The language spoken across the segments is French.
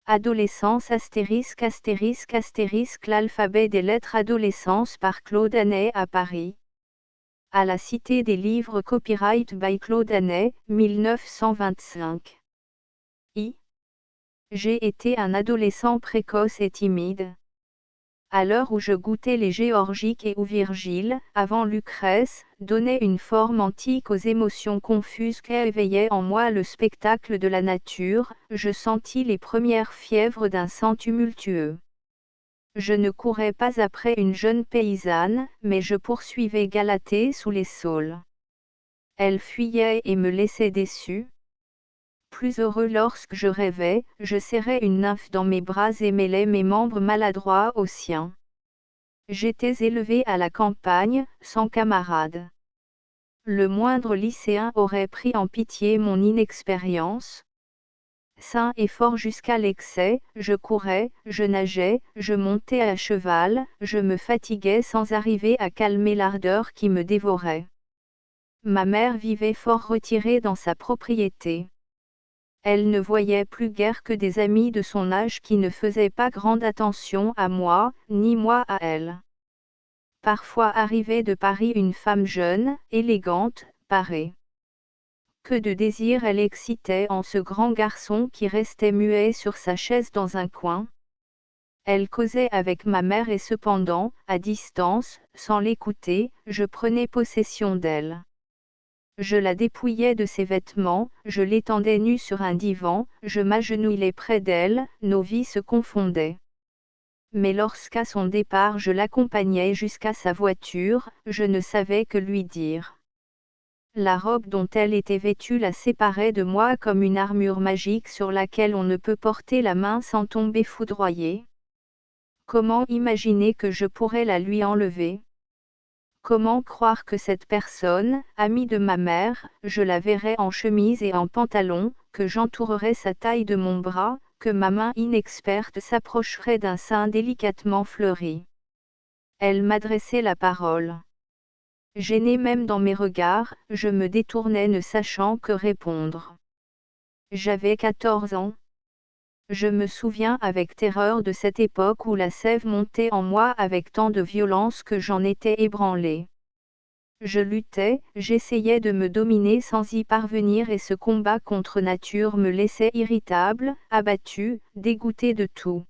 Adolescence l'alphabet des lettres Adolescence par Claude Anet à Paris. À la Cité des livres Copyright by Claude Anet, 1925. J'ai été un adolescent précoce et timide. À l'heure où je goûtais les Géorgiques et où Virgile, avant Lucrèce, donnait une forme antique aux émotions confuses qu'éveillait en moi le spectacle de la nature, je sentis les premières fièvres d'un sang tumultueux. Je ne courais pas après une jeune paysanne, mais je poursuivais Galatée sous les saules. Elle fuyait et me laissait déçu. Plus heureux lorsque je rêvais, je serrais une nymphe dans mes bras et mêlais mes membres maladroits aux siens. J'étais élevé à la campagne, sans camarades. Le moindre lycéen aurait pris en pitié mon inexpérience. Sain et fort jusqu'à l'excès, je courais, je nageais, je montais à cheval, je me fatiguais sans arriver à calmer l'ardeur qui me dévorait. Ma mère vivait fort retirée dans sa propriété. Elle ne voyait plus guère que des amis de son âge qui ne faisaient pas grande attention à moi, ni moi à elle. Parfois arrivait de Paris une femme jeune, élégante, parée. Que de désirs elle excitait en ce grand garçon qui restait muet sur sa chaise dans un coin. Elle causait avec ma mère et cependant, à distance, sans l'écouter, je prenais possession d'elle. Je la dépouillais de ses vêtements, je l'étendais nue sur un divan, je m'agenouillais près d'elle, nos vies se confondaient. Mais lorsqu'à son départ je l'accompagnais jusqu'à sa voiture, je ne savais que lui dire. La robe dont elle était vêtue la séparait de moi comme une armure magique sur laquelle on ne peut porter la main sans tomber foudroyé. Comment imaginer que je pourrais la lui enlever ? Comment croire que cette personne, amie de ma mère, je la verrais en chemise et en pantalon, que j'entourerais sa taille de mon bras, que ma main inexperte s'approcherait d'un sein délicatement fleuri. Elle m'adressait la parole. Gênée même dans mes regards, je me détournais ne sachant que répondre. J'avais 14 ans. Je me souviens avec terreur de cette époque où la sève montait en moi avec tant de violence que j'en étais ébranlé. Je luttais, j'essayais de me dominer sans y parvenir et ce combat contre nature me laissait irritable, abattu, dégoûté de tout.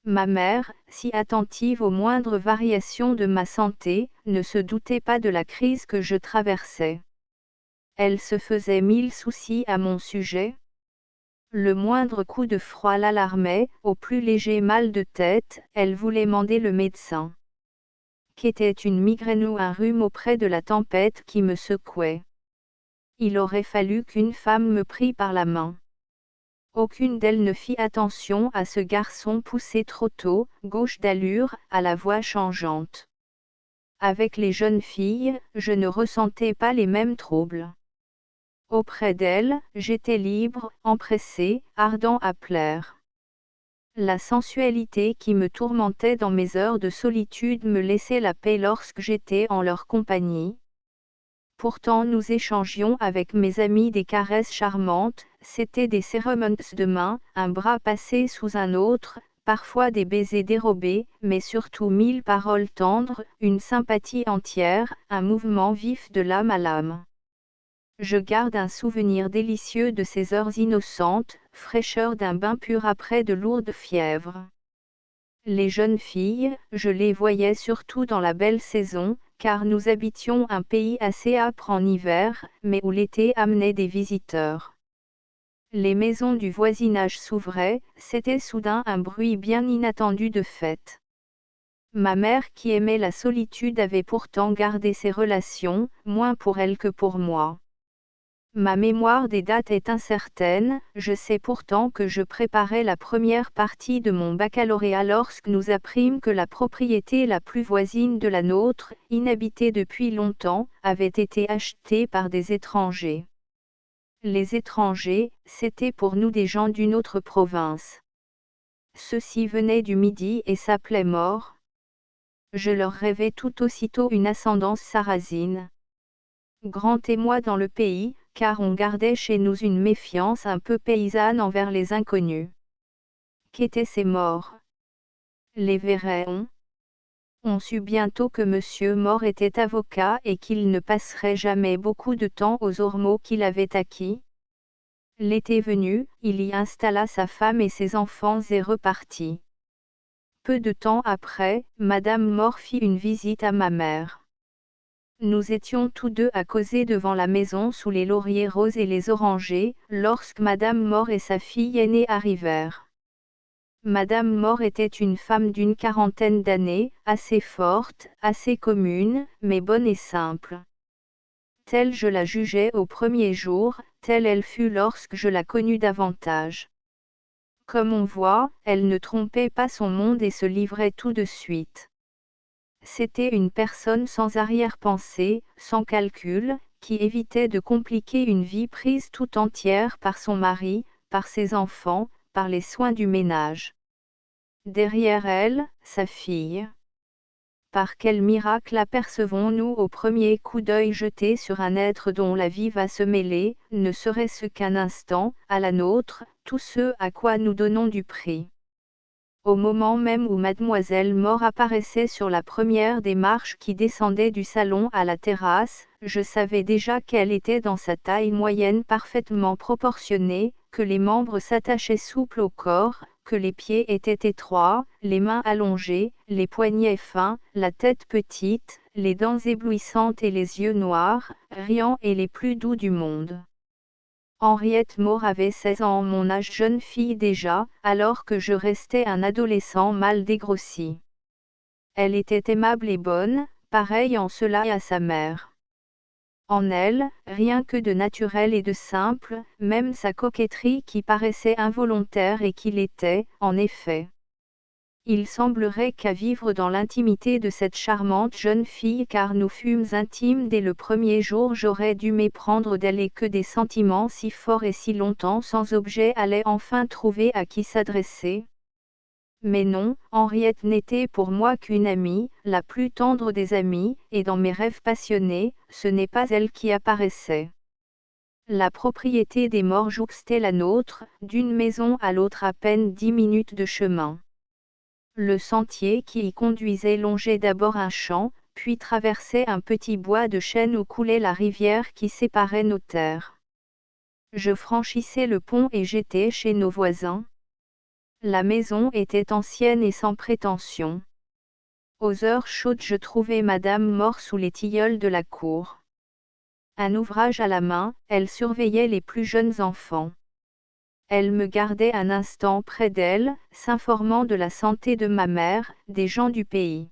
Ma mère, si attentive aux moindres variations de ma santé, ne se doutait pas de la crise que je traversais. Elle se faisait 1000 soucis à mon sujet. Le moindre coup de froid l'alarmait, au plus léger mal de tête, elle voulait mander le médecin. Qu'était une migraine ou un rhume auprès de la tempête qui me secouait. Il aurait fallu qu'une femme me prît par la main. Aucune d'elles ne fit attention à ce garçon poussé trop tôt, gauche d'allure, à la voix changeante. Avec les jeunes filles, je ne ressentais pas les mêmes troubles. Auprès d'elles, j'étais libre, empressé, ardent à plaire. La sensualité qui me tourmentait dans mes heures de solitude me laissait la paix lorsque j'étais en leur compagnie. Pourtant nous échangions avec mes amis des caresses charmantes, c'étaient des serrements de main, un bras passé sous un autre, parfois des baisers dérobés, mais surtout 1000 paroles tendres, une sympathie entière, un mouvement vif de l'âme à l'âme. Je garde un souvenir délicieux de ces heures innocentes, fraîcheur d'un bain pur après de lourdes fièvres. Les jeunes filles, je les voyais surtout dans la belle saison, car nous habitions un pays assez âpre en hiver, mais où l'été amenait des visiteurs. Les maisons du voisinage s'ouvraient, c'était soudain un bruit bien inattendu de fête. Ma mère qui aimait la solitude avait pourtant gardé ses relations, moins pour elle que pour moi. Ma mémoire des dates est incertaine, je sais pourtant que je préparais la première partie de mon baccalauréat lorsque nous apprîmes que la propriété la plus voisine de la nôtre, inhabitée depuis longtemps, avait été achetée par des étrangers. Les étrangers, c'étaient pour nous des gens d'une autre province. Ceux-ci venaient du Midi et s'appelaient Maures. Je leur rêvais tout aussitôt une ascendance sarrasine. Grand émoi dans le pays, car on gardait chez nous une méfiance un peu paysanne envers les inconnus. Qu'étaient ces morts? Les verrons. On sut bientôt que Monsieur Mort était avocat et qu'il ne passerait jamais beaucoup de temps aux ormeaux qu'il avait acquis. L'été venu, il y installa sa femme et ses enfants et repartit. Peu de temps après, Madame Mort fit une visite à ma mère. Nous étions tous deux à causer devant la maison sous les lauriers roses et les orangers, lorsque Madame Mort et sa fille aînée arrivèrent. Madame Mort était une femme d'une quarantaine d'années, assez forte, assez commune, mais bonne et simple. Telle je la jugeais au premier jour, telle elle fut lorsque je la connus davantage. Comme on voit, elle ne trompait pas son monde et se livrait tout de suite. C'était une personne sans arrière-pensée, sans calcul, qui évitait de compliquer une vie prise tout entière par son mari, par ses enfants, par les soins du ménage. Derrière elle, sa fille. Par quel miracle apercevons-nous au premier coup d'œil jeté sur un être dont la vie va se mêler, ne serait-ce qu'un instant, à la nôtre, tout ce à quoi nous donnons du prix. Au moment même où Mademoiselle Mort apparaissait sur la première des marches qui descendaient du salon à la terrasse, je savais déjà qu'elle était dans sa taille moyenne parfaitement proportionnée, que les membres s'attachaient souples au corps, que les pieds étaient étroits, les mains allongées, les poignets fins, la tête petite, les dents éblouissantes et les yeux noirs, riants et les plus doux du monde. Henriette Mort avait 16 ans, mon âge, jeune fille déjà, alors que je restais un adolescent mal dégrossi. Elle était aimable et bonne, pareille en cela à sa mère. En elle, rien que de naturel et de simple, même sa coquetterie qui paraissait involontaire et qui l'était, en effet. Il semblerait qu'à vivre dans l'intimité de cette charmante jeune fille, car nous fûmes intimes dès le premier jour, j'aurais dû m'éprendre d'elle et que des sentiments si forts et si longtemps sans objet allaient enfin trouver à qui s'adresser. Mais non, Henriette n'était pour moi qu'une amie, la plus tendre des amies, et dans mes rêves passionnés, ce n'est pas elle qui apparaissait. La propriété des Morts jouxtait la nôtre, d'une maison à l'autre à peine 10 minutes de chemin. Le sentier qui y conduisait longeait d'abord un champ, puis traversait un petit bois de chênes où coulait la rivière qui séparait nos terres. Je franchissais le pont et j'étais chez nos voisins. La maison était ancienne et sans prétention. Aux heures chaudes je trouvais Madame Mort sous les tilleuls de la cour. Un ouvrage à la main, elle surveillait les plus jeunes enfants. Elle me gardait un instant près d'elle, s'informant de la santé de ma mère, des gens du pays.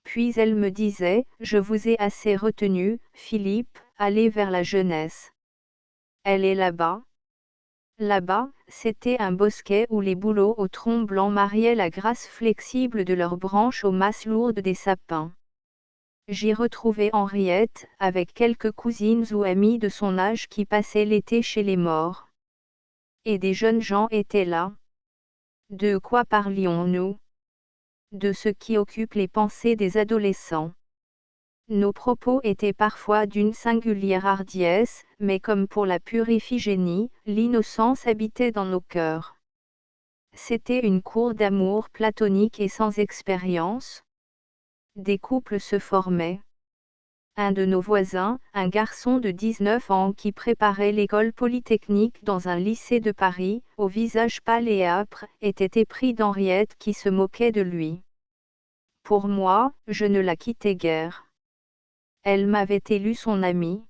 Puis elle me disait, je vous ai assez retenu, Philippe, allez vers la jeunesse. Elle est là-bas. Là-bas, c'était un bosquet où les bouleaux au tronc blanc mariaient la grâce flexible de leurs branches aux masses lourdes des sapins. J'y retrouvais Henriette, avec quelques cousines ou amies de son âge qui passaient l'été chez les Morts. Et des jeunes gens étaient là. De quoi parlions-nous? De ce qui occupe les pensées des adolescents. Nos propos étaient parfois d'une singulière hardiesse, mais comme pour la pure Iphigénie, l'innocence habitait dans nos cœurs. C'était une cour d'amour platonique et sans expérience. Des couples se formaient. Un de nos voisins, un garçon de 19 ans qui préparait l'école polytechnique dans un lycée de Paris, au visage pâle et âpre, était épris d'Henriette qui se moquait de lui. Pour moi, je ne la quittais guère. Elle m'avait élu son amie.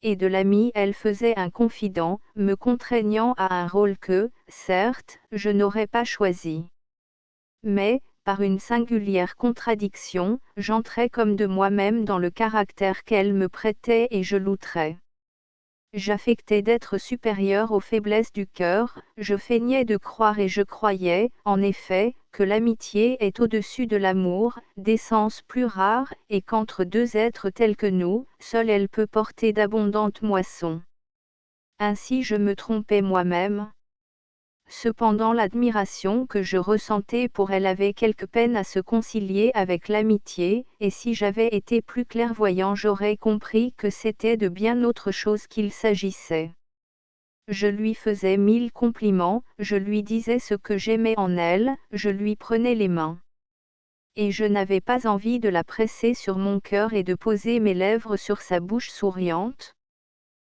Et de l'ami elle faisait un confident, me contraignant à un rôle que, certes, je n'aurais pas choisi. Mais, par une singulière contradiction, j'entrais comme de moi-même dans le caractère qu'elle me prêtait et je l'outrais. J'affectais d'être supérieur aux faiblesses du cœur, je feignais de croire et je croyais, en effet, que l'amitié est au-dessus de l'amour, d'essence plus rare, et qu'entre deux êtres tels que nous, seule elle peut porter d'abondantes moissons. Ainsi je me trompais moi-même. Cependant l'admiration que je ressentais pour elle avait quelque peine à se concilier avec l'amitié, et si j'avais été plus clairvoyant j'aurais compris que c'était de bien autre chose qu'il s'agissait. Je lui faisais 1000 compliments, je lui disais ce que j'aimais en elle, je lui prenais les mains. Et je n'avais pas envie de la presser sur mon cœur et de poser mes lèvres sur sa bouche souriante.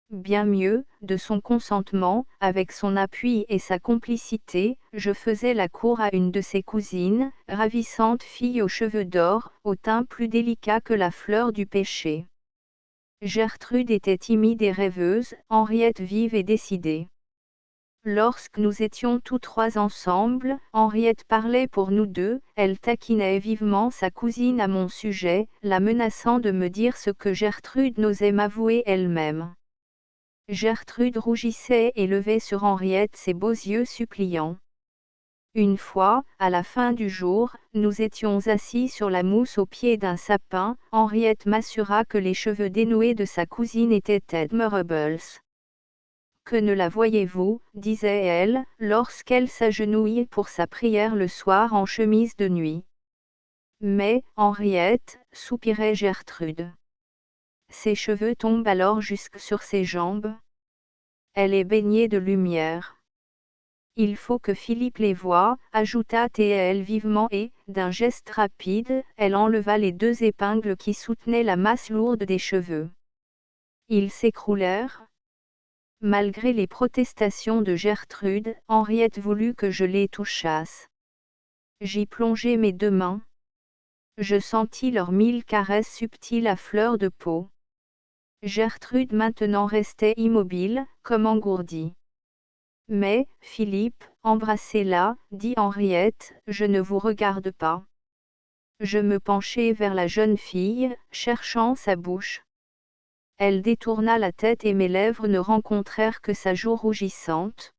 Bien mieux, de son consentement, avec son appui et sa complicité, je faisais la cour à une de ses cousines, ravissante fille aux cheveux d'or, au teint plus délicat que la fleur du pêcher. Gertrude était timide et rêveuse, Henriette vive et décidée. Lorsque nous étions tous trois ensemble, Henriette parlait pour nous deux, elle taquinait vivement sa cousine à mon sujet, la menaçant de me dire ce que Gertrude n'osait m'avouer elle-même. Gertrude rougissait et levait sur Henriette ses beaux yeux suppliants. Une fois, à la fin du jour, nous étions assis sur la mousse au pied d'un sapin, Henriette m'assura que les cheveux dénoués de sa cousine étaient admirables. Que ne la voyez-vous, disait-elle, lorsqu'elle s'agenouillait pour sa prière le soir en chemise de nuit. Mais, Henriette, soupirait Gertrude. Ses cheveux tombent alors jusque sur ses jambes. Elle est baignée de lumière. Il faut que Philippe les voie, ajouta-t-elle vivement et, d'un geste rapide, elle enleva les 2 épingles qui soutenaient la masse lourde des cheveux. Ils s'écroulèrent. Malgré les protestations de Gertrude, Henriette voulut que je les touchasse. J'y plongeai mes 2 mains. Je sentis leurs 1000 caresses subtiles à fleur de peau. Gertrude maintenant restait immobile, comme engourdie. Mais, Philippe, embrassez-la, dit Henriette, je ne vous regarde pas. Je me penchai vers la jeune fille, cherchant sa bouche. Elle détourna la tête et mes lèvres ne rencontrèrent que sa joue rougissante.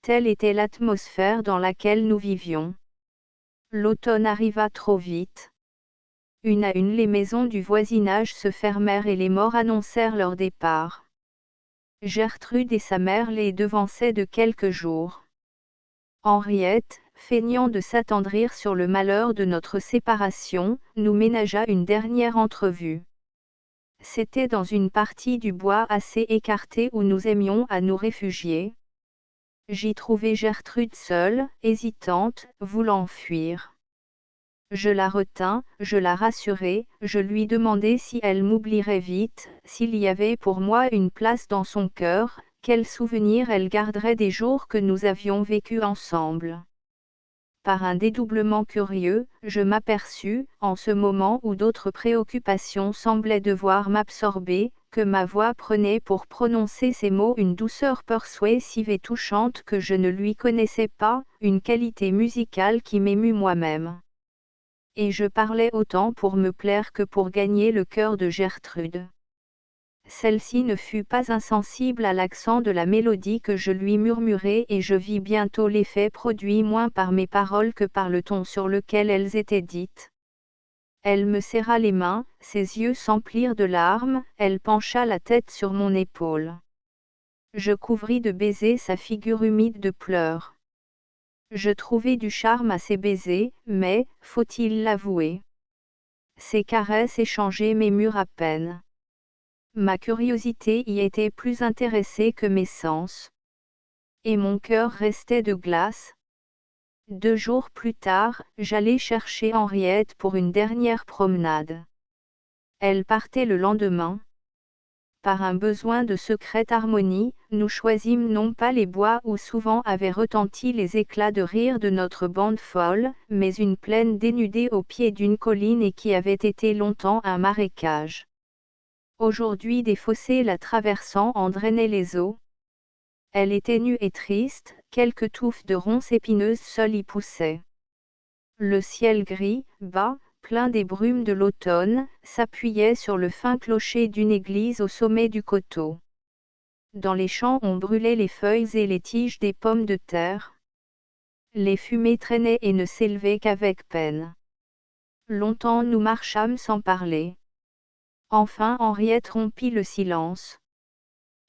Telle était l'atmosphère dans laquelle nous vivions. L'automne arriva trop vite. Une à une les maisons du voisinage se fermèrent et les morts annoncèrent leur départ. Gertrude et sa mère les devançaient de quelques jours. Henriette, feignant de s'attendrir sur le malheur de notre séparation, nous ménagea une dernière entrevue. C'était dans une partie du bois assez écartée où nous aimions à nous réfugier. J'y trouvai Gertrude seule, hésitante, voulant fuir. Je la retins, je la rassurai, je lui demandai si elle m'oublierait vite, s'il y avait pour moi une place dans son cœur, quels souvenirs elle garderait des jours que nous avions vécus ensemble. Par un dédoublement curieux, je m'aperçus, en ce moment où d'autres préoccupations semblaient devoir m'absorber, que ma voix prenait pour prononcer ces mots une douceur persuasive et touchante que je ne lui connaissais pas, une qualité musicale qui m'émut moi-même. Et je parlais autant pour me plaire que pour gagner le cœur de Gertrude. Celle-ci ne fut pas insensible à l'accent de la mélodie que je lui murmurai et je vis bientôt l'effet produit moins par mes paroles que par le ton sur lequel elles étaient dites. Elle me serra les mains, ses yeux s'emplirent de larmes, elle pencha la tête sur mon épaule. Je couvris de baisers sa figure humide de pleurs. Je trouvai du charme à ces baisers, mais, faut-il l'avouer, ces caresses échangées m'émurent à peine. Ma curiosité y était plus intéressée que mes sens. Et mon cœur restait de glace. 2 jours plus tard, j'allai chercher Henriette pour une dernière promenade. Elle partait le lendemain. Par un besoin de secrète harmonie, nous choisîmes non pas les bois où souvent avaient retenti les éclats de rire de notre bande folle, mais une plaine dénudée au pied d'une colline et qui avait été longtemps un marécage. Aujourd'hui des fossés la traversant en drainaient les eaux. Elle était nue et triste, quelques touffes de ronces épineuses seules y poussaient. Le ciel gris, bas, plein des brumes de l'automne, s'appuyait sur le fin clocher d'une église au sommet du coteau. Dans les champs on brûlait les feuilles et les tiges des pommes de terre. Les fumées traînaient et ne s'élevaient qu'avec peine. Longtemps nous marchâmes sans parler. Enfin Henriette rompit le silence.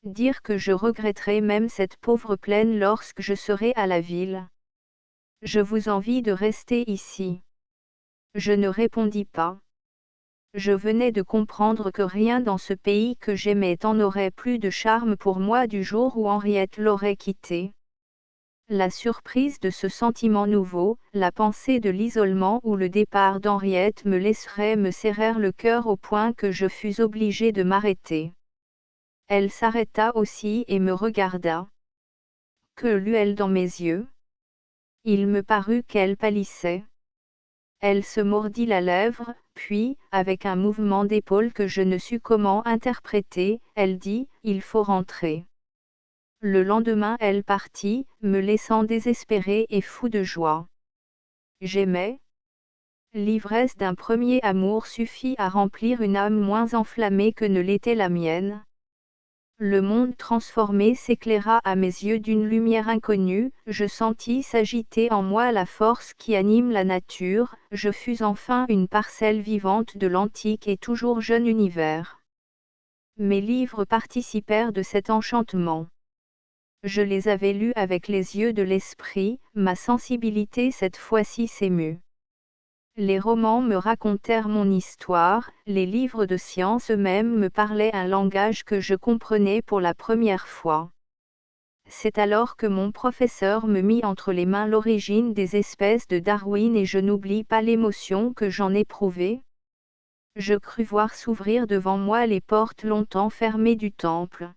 Dire que je regretterai même cette pauvre plaine lorsque je serai à la ville. Je vous envie de rester ici. Je ne répondis pas. Je venais de comprendre que rien dans ce pays que j'aimais tant n'aurait plus de charme pour moi du jour où Henriette l'aurait quitté. La surprise de ce sentiment nouveau, la pensée de l'isolement où le départ d'Henriette me laisserait me serrèrent le cœur au point que je fus obligé de m'arrêter. Elle s'arrêta aussi et me regarda. Que lut-elle dans mes yeux? Il me parut qu'elle pâlissait. Elle se mordit la lèvre, puis, avec un mouvement d'épaule que je ne sus comment interpréter, elle dit « Il faut rentrer ». Le lendemain elle partit, me laissant désespéré et fou de joie. J'aimais. L'ivresse d'un premier amour suffit à remplir une âme moins enflammée que ne l'était la mienne. Le monde transformé s'éclaira à mes yeux d'une lumière inconnue, je sentis s'agiter en moi la force qui anime la nature, je fus enfin une parcelle vivante de l'antique et toujours jeune univers. Mes livres participèrent de cet enchantement. Je les avais lus avec les yeux de l'esprit, ma sensibilité cette fois-ci s'émut. Les romans me racontèrent mon histoire, les livres de science eux-mêmes me parlaient un langage que je comprenais pour la première fois. C'est alors que mon professeur me mit entre les mains l'origine des espèces de Darwin et je n'oublie pas l'émotion que j'en éprouvai. Je crus voir s'ouvrir devant moi les portes longtemps fermées du temple.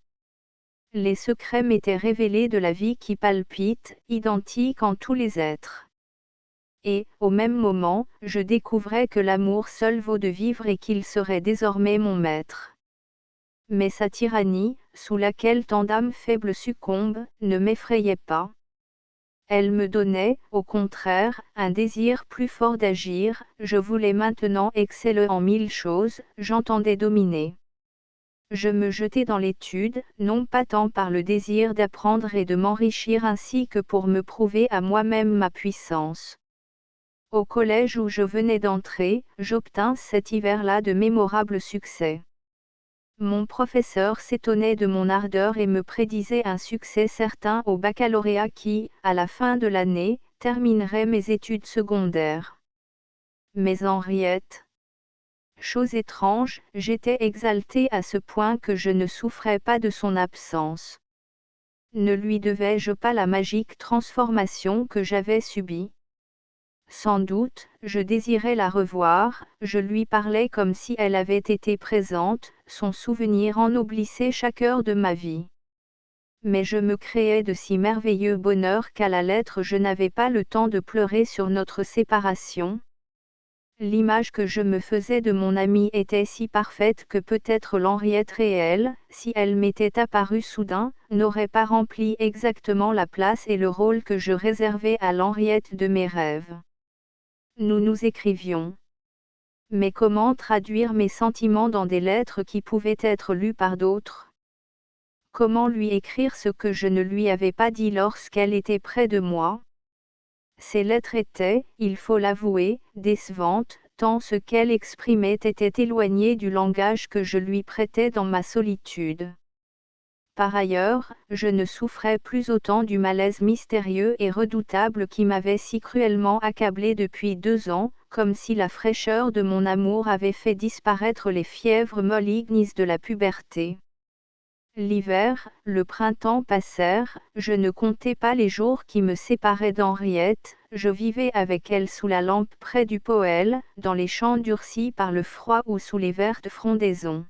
Les secrets m'étaient révélés de la vie qui palpite, identique en tous les êtres. Et, au même moment, je découvrais que l'amour seul vaut de vivre et qu'il serait désormais mon maître. Mais sa tyrannie, sous laquelle tant d'âmes faibles succombent, ne m'effrayait pas. Elle me donnait, au contraire, un désir plus fort d'agir, je voulais maintenant exceller en mille choses, j'entendais dominer. Je me jetai dans l'étude, non pas tant par le désir d'apprendre et de m'enrichir ainsi que pour me prouver à moi-même ma puissance. Au collège où je venais d'entrer, j'obtins cet hiver-là de mémorables succès. Mon professeur s'étonnait de mon ardeur et me prédisait un succès certain au baccalauréat qui, à la fin de l'année, terminerait mes études secondaires. Mais Henriette. Chose étrange, j'étais exalté à ce point que je ne souffrais pas de son absence. Ne lui devais-je pas la magique transformation que j'avais subie? Sans doute, je désirais la revoir, je lui parlais comme si elle avait été présente, son souvenir ennoblissait chaque heure de ma vie. Mais je me créais de si merveilleux bonheur qu'à la lettre je n'avais pas le temps de pleurer sur notre séparation. L'image que je me faisais de mon amie était si parfaite que peut-être l'Henriette réelle, si elle m'était apparue soudain, n'aurait pas rempli exactement la place et le rôle que je réservais à l'Henriette de mes rêves. Nous nous écrivions. Mais comment traduire mes sentiments dans des lettres qui pouvaient être lues par d'autres? Comment lui écrire ce que je ne lui avais pas dit lorsqu'elle était près de moi? Ces lettres étaient, il faut l'avouer, décevantes, tant ce qu'elles exprimaient était éloigné du langage que je lui prêtais dans ma solitude. Par ailleurs, je ne souffrais plus autant du malaise mystérieux et redoutable qui m'avait si cruellement accablé depuis 2 ans, comme si la fraîcheur de mon amour avait fait disparaître les fièvres malignes de la puberté. L'hiver, le printemps passèrent, je ne comptais pas les jours qui me séparaient d'Henriette, je vivais avec elle sous la lampe près du poêle, dans les champs durcis par le froid ou sous les vertes frondaisons.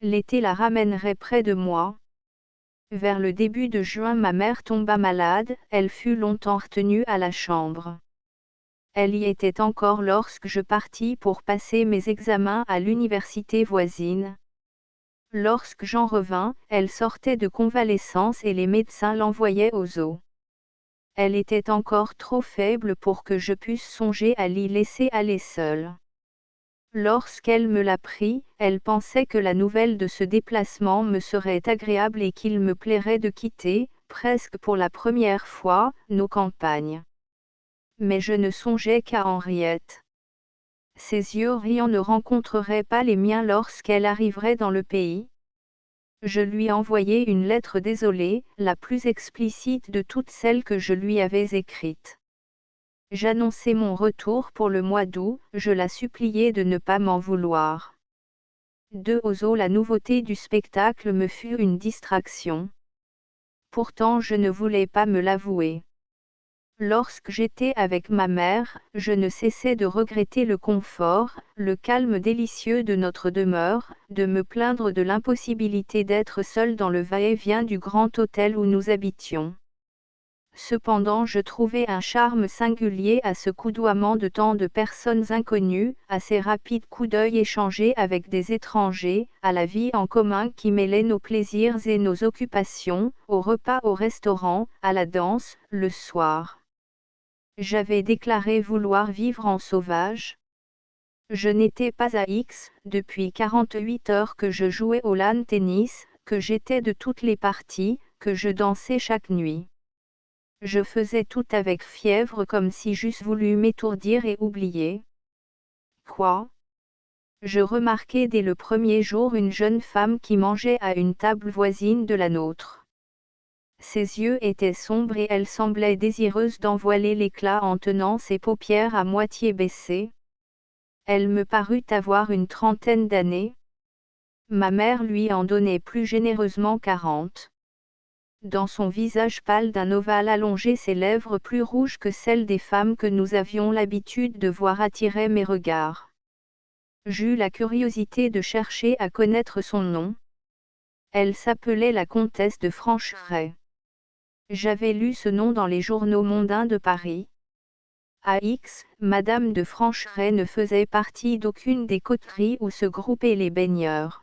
L'été la ramènerait près de moi. Vers le début de juin ma mère tomba malade, elle fut longtemps retenue à la chambre. Elle y était encore lorsque je partis pour passer mes examens à l'université voisine. Lorsque j'en revins, elle sortait de convalescence et les médecins l'envoyaient aux eaux. Elle était encore trop faible pour que je pusse songer à l'y laisser aller seule. Lorsqu'elle me l'apprit, elle pensait que la nouvelle de ce déplacement me serait agréable et qu'il me plairait de quitter, presque pour la première fois, nos campagnes. Mais je ne songeais qu'à Henriette. Ses yeux riants ne rencontreraient pas les miens lorsqu'elle arriverait dans le pays. Je lui envoyai une lettre désolée, la plus explicite de toutes celles que je lui avais écrites. J'annonçai mon retour pour le mois d'août, je la suppliai de ne pas m'en vouloir. Aux eaux, la nouveauté du spectacle me fut une distraction. Pourtant je ne voulais pas me l'avouer. Lorsque j'étais avec ma mère, je ne cessais de regretter le confort, le calme délicieux de notre demeure, de me plaindre de l'impossibilité d'être seule dans le va-et-vient du grand hôtel où nous habitions. Cependant je trouvais un charme singulier à ce coudoiement de tant de personnes inconnues, à ces rapides coups d'œil échangés avec des étrangers, à la vie en commun qui mêlait nos plaisirs et nos occupations, au repas au restaurant, à la danse, le soir. J'avais déclaré vouloir vivre en sauvage. Je n'étais pas à X, depuis 48 heures que je jouais au lawn tennis, que j'étais de toutes les parties, que je dansais chaque nuit. Je faisais tout avec fièvre comme si j'eusse voulu m'étourdir et oublier. Quoi ? Je remarquai dès le premier jour une jeune femme qui mangeait à une table voisine de la nôtre. Ses yeux étaient sombres et elle semblait désireuse d'en voiler l'éclat en tenant ses paupières à moitié baissées. Elle me parut avoir une trentaine d'années. Ma mère lui en donnait plus généreusement 40. Dans son visage pâle d'un ovale allongé, ses lèvres plus rouges que celles des femmes que nous avions l'habitude de voir attiraient mes regards. J'eus la curiosité de chercher à connaître son nom. Elle s'appelait la comtesse de Francheray. J'avais lu ce nom dans les journaux mondains de Paris. À X, Madame de Francheray ne faisait partie d'aucune des coteries où se groupaient les baigneurs.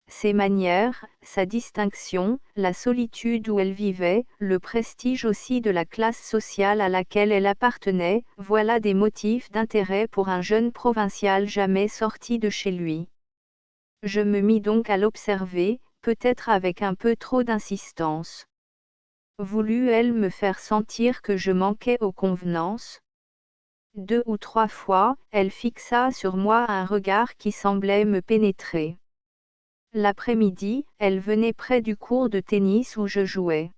Ses manières, sa distinction, la solitude où elle vivait, le prestige aussi de la classe sociale à laquelle elle appartenait, voilà des motifs d'intérêt pour un jeune provincial jamais sorti de chez lui. Je me mis donc à l'observer, peut-être avec un peu trop d'insistance. Voulut-elle me faire sentir que je manquais aux convenances ? 2 ou 3 fois, elle fixa sur moi un regard qui semblait me pénétrer. L'après-midi, elle venait près du court de tennis où je jouais.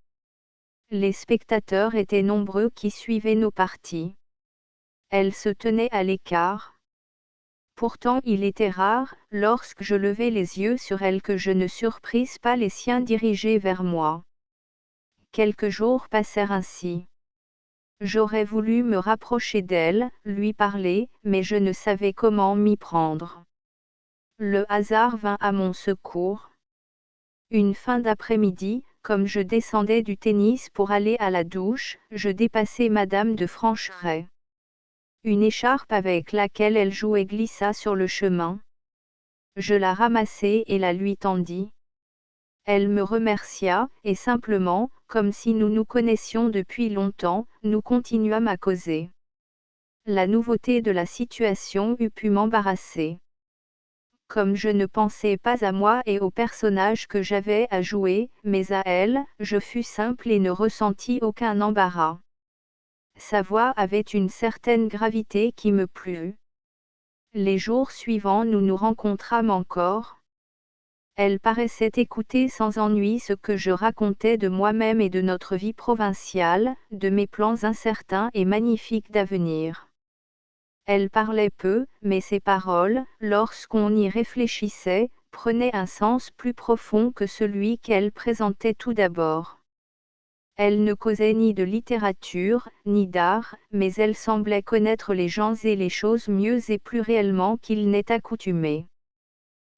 Les spectateurs étaient nombreux qui suivaient nos parties. Elle se tenait à l'écart. Pourtant il était rare, lorsque je levais les yeux sur elle, que je ne surprisse pas les siens dirigés vers moi. Quelques jours passèrent ainsi. J'aurais voulu me rapprocher d'elle, lui parler, mais je ne savais comment m'y prendre. Le hasard vint à mon secours. Une fin d'après-midi, comme je descendais du tennis pour aller à la douche, je dépassai Madame de Francheray. Une écharpe avec laquelle elle jouait glissa sur le chemin. Je la ramassai et la lui tendis. Elle me remercia, et simplement, comme si nous nous connaissions depuis longtemps, nous continuâmes à causer. La nouveauté de la situation eût pu m'embarrasser. Comme je ne pensais pas à moi et au personnage que j'avais à jouer, mais à elle, je fus simple et ne ressentis aucun embarras. Sa voix avait une certaine gravité qui me plut. Les jours suivants nous nous rencontrâmes encore. Elle paraissait écouter sans ennui ce que je racontais de moi-même et de notre vie provinciale, de mes plans incertains et magnifiques d'avenir. Elle parlait peu, mais ses paroles, lorsqu'on y réfléchissait, prenaient un sens plus profond que celui qu'elle présentait tout d'abord. Elle ne causait ni de littérature, ni d'art, mais elle semblait connaître les gens et les choses mieux et plus réellement qu'il n'est accoutumé.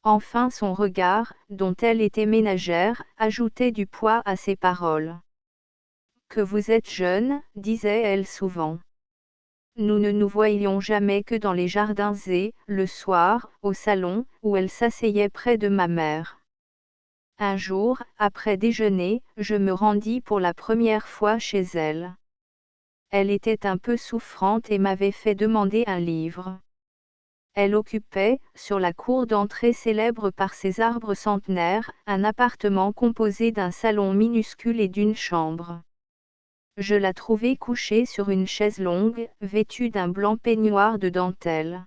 Enfin son regard, dont elle était ménagère, ajoutait du poids à ses paroles. « Que vous êtes jeune, disait-elle souvent. Nous ne nous voyions jamais que dans les jardins et, le soir, au salon, où elle s'asseyait près de ma mère. Un jour, après déjeuner, je me rendis pour la première fois chez elle. Elle était un peu souffrante et m'avait fait demander un livre. Elle occupait, sur la cour d'entrée célèbre par ses arbres centenaires, un appartement composé d'un salon minuscule et d'une chambre. Je la trouvai couchée sur une chaise longue, vêtue d'un blanc peignoir de dentelle.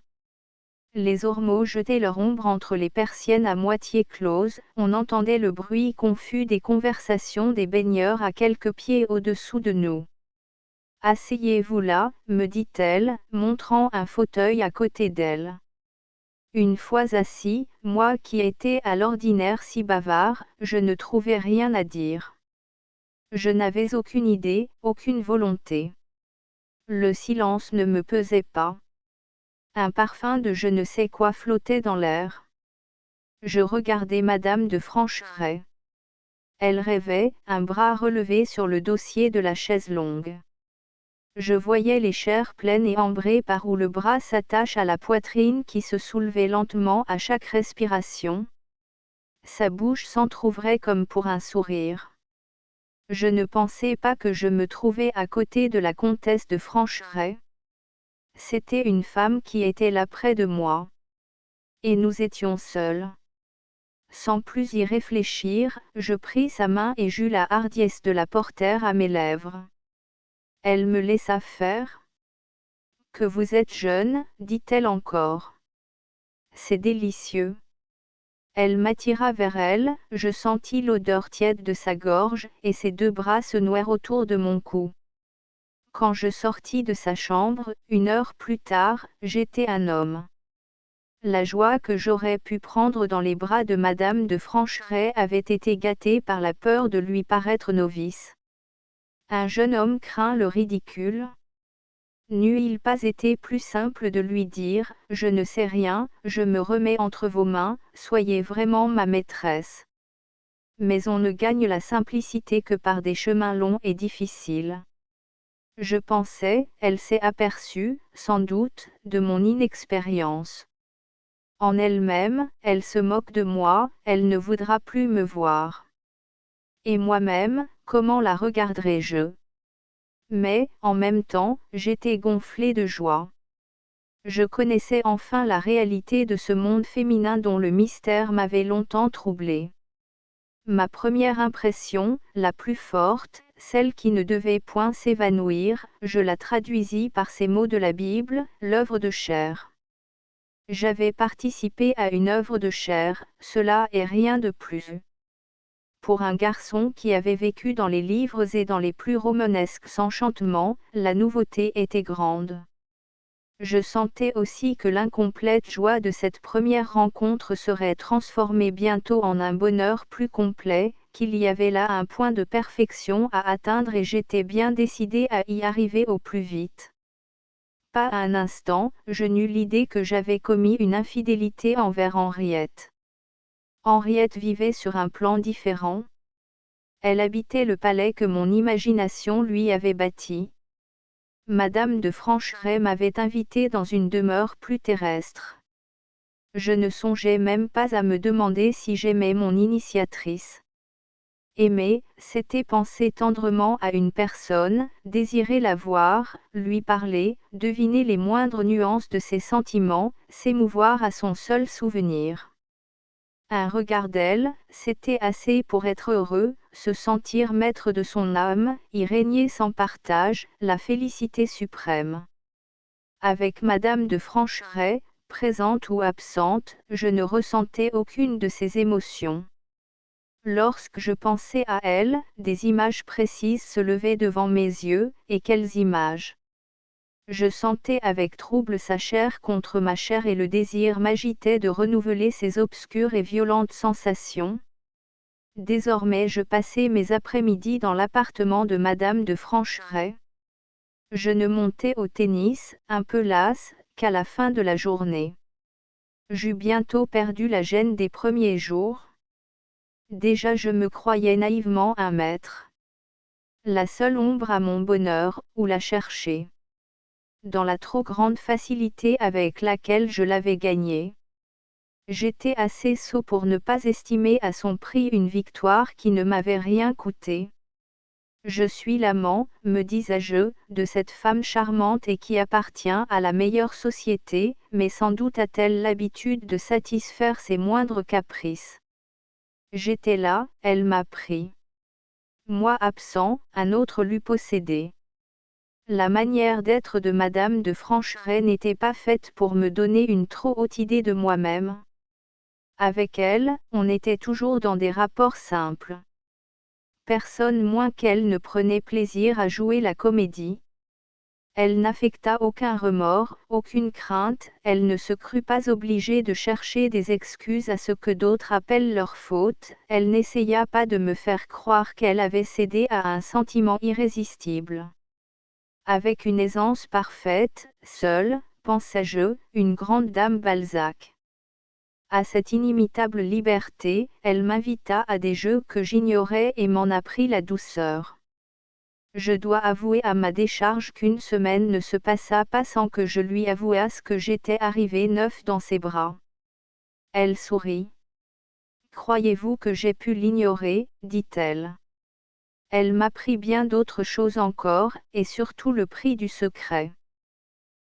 Les ormeaux jetaient leur ombre entre les persiennes à moitié closes, on entendait le bruit confus des conversations des baigneurs à quelques pieds au-dessous de nous. Asseyez-vous là, me dit-elle, montrant un fauteuil à côté d'elle. Une fois assis, moi qui étais à l'ordinaire si bavard, je ne trouvais rien à dire. Je n'avais aucune idée, aucune volonté. Le silence ne me pesait pas. Un parfum de je ne sais quoi flottait dans l'air. Je regardais Madame de Francheray. Elle rêvait, un bras relevé sur le dossier de la chaise longue. Je voyais les chairs pleines et ambrées par où le bras s'attache à la poitrine qui se soulevait lentement à chaque respiration. Sa bouche s'entr'ouvrait comme pour un sourire. Je ne pensais pas que je me trouvais à côté de la comtesse de Francheray. C'était une femme qui était là près de moi. Et nous étions seuls. Sans plus y réfléchir, je pris sa main et j'eus la hardiesse de la porter à mes lèvres. Elle me laissa faire. « Que vous êtes jeune, dit-elle encore. C'est délicieux. » Elle m'attira vers elle, je sentis l'odeur tiède de sa gorge, et ses deux bras se nouèrent autour de mon cou. Quand je sortis de sa chambre, 1 heure plus tard, j'étais un homme. La joie que j'aurais pu prendre dans les bras de Madame de Francheray avait été gâtée par la peur de lui paraître novice. Un jeune homme craint le ridicule. N'eût-il pas été plus simple de lui dire, « Je ne sais rien, je me remets entre vos mains, soyez vraiment ma maîtresse. » Mais on ne gagne la simplicité que par des chemins longs et difficiles. Je pensais, elle s'est aperçue, sans doute, de mon inexpérience. En elle-même, elle se moque de moi, elle ne voudra plus me voir. Et moi-même, comment la regarderai-je ? Mais, en même temps, j'étais gonflé de joie. Je connaissais enfin la réalité de ce monde féminin dont le mystère m'avait longtemps troublé. Ma première impression, la plus forte, celle qui ne devait point s'évanouir, je la traduisis par ces mots de la Bible, l'œuvre de chair. J'avais participé à une œuvre de chair, cela est rien de plus. Pour un garçon qui avait vécu dans les livres et dans les plus romanesques enchantements, la nouveauté était grande. Je sentais aussi que l'incomplète joie de cette première rencontre serait transformée bientôt en un bonheur plus complet, qu'il y avait là un point de perfection à atteindre et j'étais bien décidé à y arriver au plus vite. Pas un instant, je n'eus l'idée que j'avais commis une infidélité envers Henriette. Henriette vivait sur un plan différent. Elle habitait le palais que mon imagination lui avait bâti. Madame de Francheray m'avait invité dans une demeure plus terrestre. Je ne songeais même pas à me demander si j'aimais mon initiatrice. Aimer, c'était penser tendrement à une personne, désirer la voir, lui parler, deviner les moindres nuances de ses sentiments, s'émouvoir à son seul souvenir. Un regard d'elle, c'était assez pour être heureux, se sentir maître de son âme, y régner sans partage, la félicité suprême. Avec Madame de Francheray, présente ou absente, je ne ressentais aucune de ces émotions. Lorsque je pensais à elle, des images précises se levaient devant mes yeux, et quelles images! Je sentais avec trouble sa chair contre ma chair et le désir m'agitait de renouveler ces obscures et violentes sensations. Désormais je passais mes après-midi dans l'appartement de Madame de Francheray. Je ne montais au tennis, un peu lasse, qu'à la fin de la journée. J'eus bientôt perdu la gêne des premiers jours. Déjà je me croyais naïvement un maître. La seule ombre à mon bonheur, où la chercher? Dans la trop grande facilité avec laquelle je l'avais gagnée. J'étais assez sot pour ne pas estimer à son prix une victoire qui ne m'avait rien coûté. Je suis l'amant, me disais-je, de cette femme charmante et qui appartient à la meilleure société, mais sans doute a-t-elle l'habitude de satisfaire ses moindres caprices. J'étais là, elle m'a pris. Moi absent, un autre l'eût possédé. La manière d'être de Madame de Francheray n'était pas faite pour me donner une trop haute idée de moi-même. Avec elle, on était toujours dans des rapports simples. Personne moins qu'elle ne prenait plaisir à jouer la comédie. Elle n'affecta aucun remords, aucune crainte, elle ne se crut pas obligée de chercher des excuses à ce que d'autres appellent leur faute, elle n'essaya pas de me faire croire qu'elle avait cédé à un sentiment irrésistible. Avec une aisance parfaite, seule, pensais-je, une grande dame Balzac. À cette inimitable liberté, elle m'invita à des jeux que j'ignorais et m'en apprit la douceur. Je dois avouer à ma décharge qu'une semaine ne se passa pas sans que je lui avouasse que j'étais arrivé neuf dans ses bras. Elle sourit. Croyez-vous que j'ai pu l'ignorer, dit-elle. Elle m'apprit bien d'autres choses encore, et surtout le prix du secret.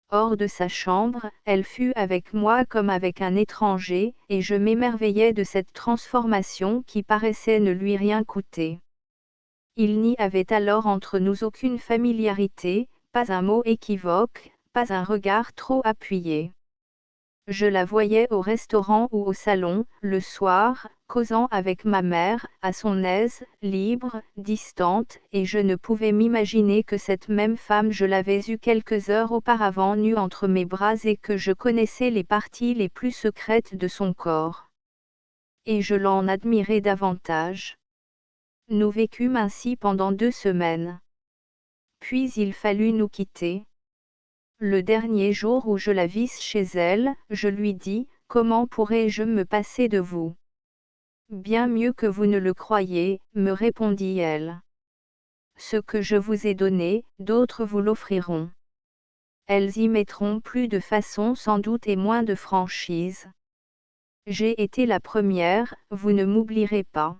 Hors de sa chambre, elle fut avec moi comme avec un étranger, et je m'émerveillais de cette transformation qui paraissait ne lui rien coûter. Il n'y avait alors entre nous aucune familiarité, pas un mot équivoque, pas un regard trop appuyé. Je la voyais au restaurant ou au salon, le soir, causant avec ma mère, à son aise, libre, distante, et je ne pouvais m'imaginer que cette même femme je l'avais eue quelques heures auparavant nue entre mes bras et que je connaissais les parties les plus secrètes de son corps. Et je l'en admirais davantage. Nous vécûmes ainsi pendant 2 semaines. Puis il fallut nous quitter. Le dernier jour où je la vis chez elle, je lui dis, « Comment pourrais-je me passer de vous ? » « Bien mieux que vous ne le croyez, » me répondit-elle. « Ce que je vous ai donné, d'autres vous l'offriront. Elles y mettront plus de façon sans doute et moins de franchise. J'ai été la première, vous ne m'oublierez pas.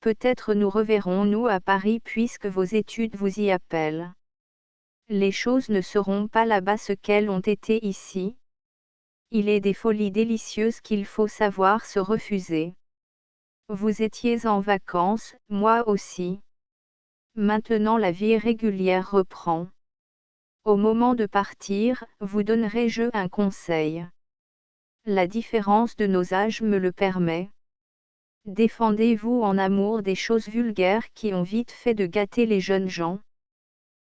Peut-être nous reverrons-nous à Paris puisque vos études vous y appellent. Les choses ne seront pas là-bas ce qu'elles ont été ici. Il est des folies délicieuses qu'il faut savoir se refuser. Vous étiez en vacances, moi aussi. Maintenant la vie régulière reprend. Au moment de partir, vous donnerai-je un conseil. La différence de nos âges me le permet. Défendez-vous en amour des choses vulgaires qui ont vite fait de gâter les jeunes gens.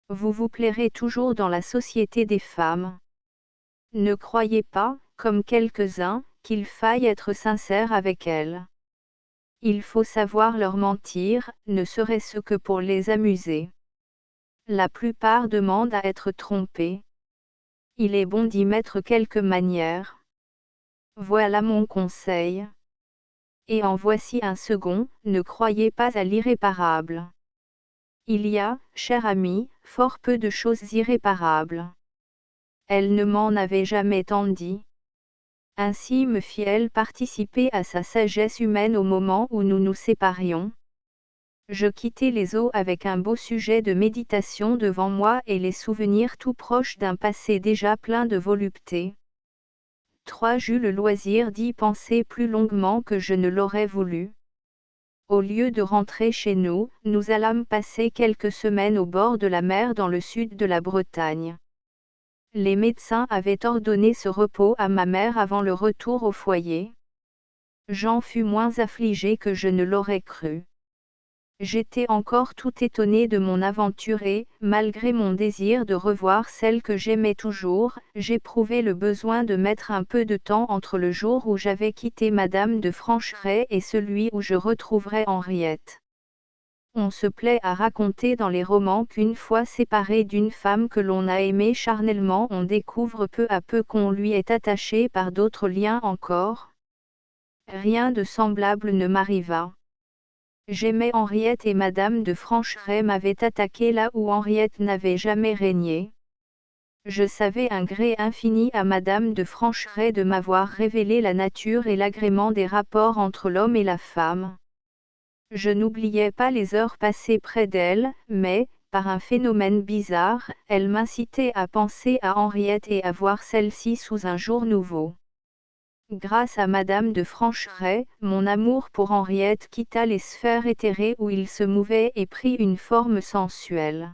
Vous vous plairez toujours dans la société des femmes. Ne croyez pas, comme quelques-uns, qu'il faille être sincère avec elles. Il faut savoir leur mentir, ne serait-ce que pour les amuser. La plupart demandent à être trompés. Il est bon d'y mettre quelques manières. Voilà mon conseil. Et en voici un second, ne croyez pas à l'irréparable. Il y a, cher ami, fort peu de choses irréparables. Elle ne m'en avait jamais tant dit. Ainsi me fit-elle participer à sa sagesse humaine au moment où nous nous séparions. Je quittai les eaux avec un beau sujet de méditation devant moi et les souvenirs tout proches d'un passé déjà plein de volupté. J'eus le loisir d'y penser plus longuement que je ne l'aurais voulu. Au lieu de rentrer chez nous, nous allâmes passer quelques semaines au bord de la mer dans le sud de la Bretagne. Les médecins avaient ordonné ce repos à ma mère avant le retour au foyer. J'en fus moins affligé que je ne l'aurais cru. J'étais encore tout étonné de mon aventure et, malgré mon désir de revoir celle que j'aimais toujours, j'éprouvais le besoin de mettre un peu de temps entre le jour où j'avais quitté Madame de Francheray et celui où je retrouverais Henriette. On se plaît à raconter dans les romans qu'une fois séparé d'une femme que l'on a aimée charnellement on découvre peu à peu qu'on lui est attaché par d'autres liens encore. Rien de semblable ne m'arriva. J'aimais Henriette et Madame de Francheray m'avait attaqué là où Henriette n'avait jamais régné. Je savais un gré infini à Madame de Francheray de m'avoir révélé la nature et l'agrément des rapports entre l'homme et la femme. Je n'oubliais pas les heures passées près d'elle, mais, par un phénomène bizarre, elle m'incitait à penser à Henriette et à voir celle-ci sous un jour nouveau. Grâce à Madame de Francheray, mon amour pour Henriette quitta les sphères éthérées où il se mouvait et prit une forme sensuelle.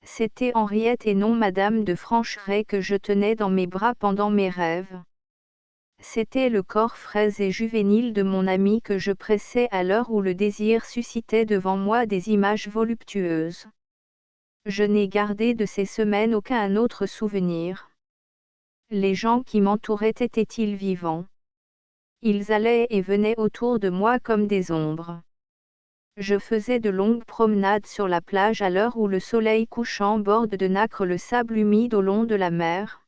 C'était Henriette et non Madame de Francheray que je tenais dans mes bras pendant mes rêves. C'était le corps frais et juvénile de mon amie que je pressais à l'heure où le désir suscitait devant moi des images voluptueuses. Je n'ai gardé de ces semaines aucun autre souvenir. Les gens qui m'entouraient étaient-ils vivants? Ils allaient et venaient autour de moi comme des ombres. Je faisais de longues promenades sur la plage à l'heure où le soleil couchant borde de nacre le sable humide au long de la mer.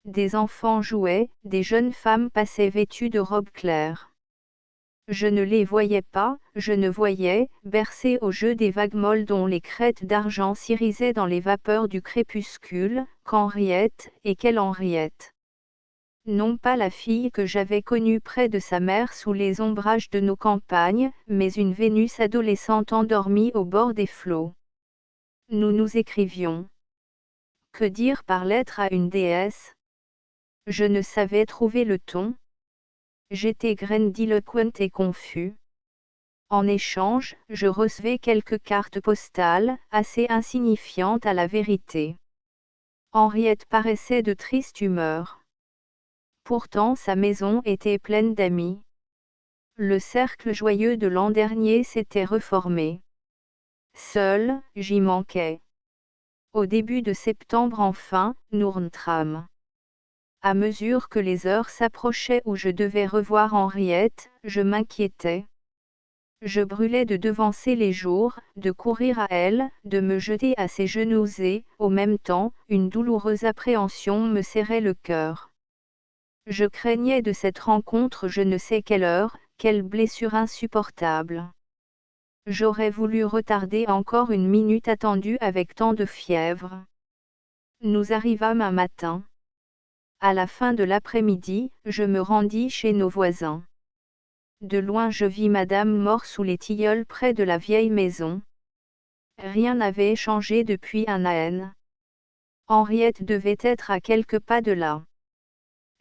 Des enfants jouaient, des jeunes femmes passaient vêtues de robes claires. Je ne les voyais pas, je ne voyais, bercé au jeu des vagues molles dont les crêtes d'argent s'irisaient dans les vapeurs du crépuscule, qu'Henriette, et quelle Henriette! Non pas la fille que j'avais connue près de sa mère sous les ombrages de nos campagnes, mais une Vénus adolescente endormie au bord des flots. Nous nous écrivions. Que dire par lettre à une déesse? Je ne savais trouver le ton. J'étais grandiloquent et confus. En échange, je recevais quelques cartes postales, assez insignifiantes à la vérité. Henriette paraissait de triste humeur. Pourtant sa maison était pleine d'amis. Le cercle joyeux de l'an dernier s'était reformé. Seul, j'y manquais. Au début de septembre enfin, nous rentrâmes. À mesure que les heures s'approchaient où je devais revoir Henriette, je m'inquiétais. Je brûlais de devancer les jours, de courir à elle, de me jeter à ses genoux et, au même temps, une douloureuse appréhension me serrait le cœur. Je craignais de cette rencontre je ne sais quelle heure, quelle blessure insupportable. J'aurais voulu retarder encore une minute attendue avec tant de fièvre. Nous arrivâmes un matin. À la fin de l'après-midi, je me rendis chez nos voisins. De loin je vis Madame More sous les tilleuls près de la vieille maison. Rien n'avait changé depuis un an. Henriette devait être à quelques pas de là.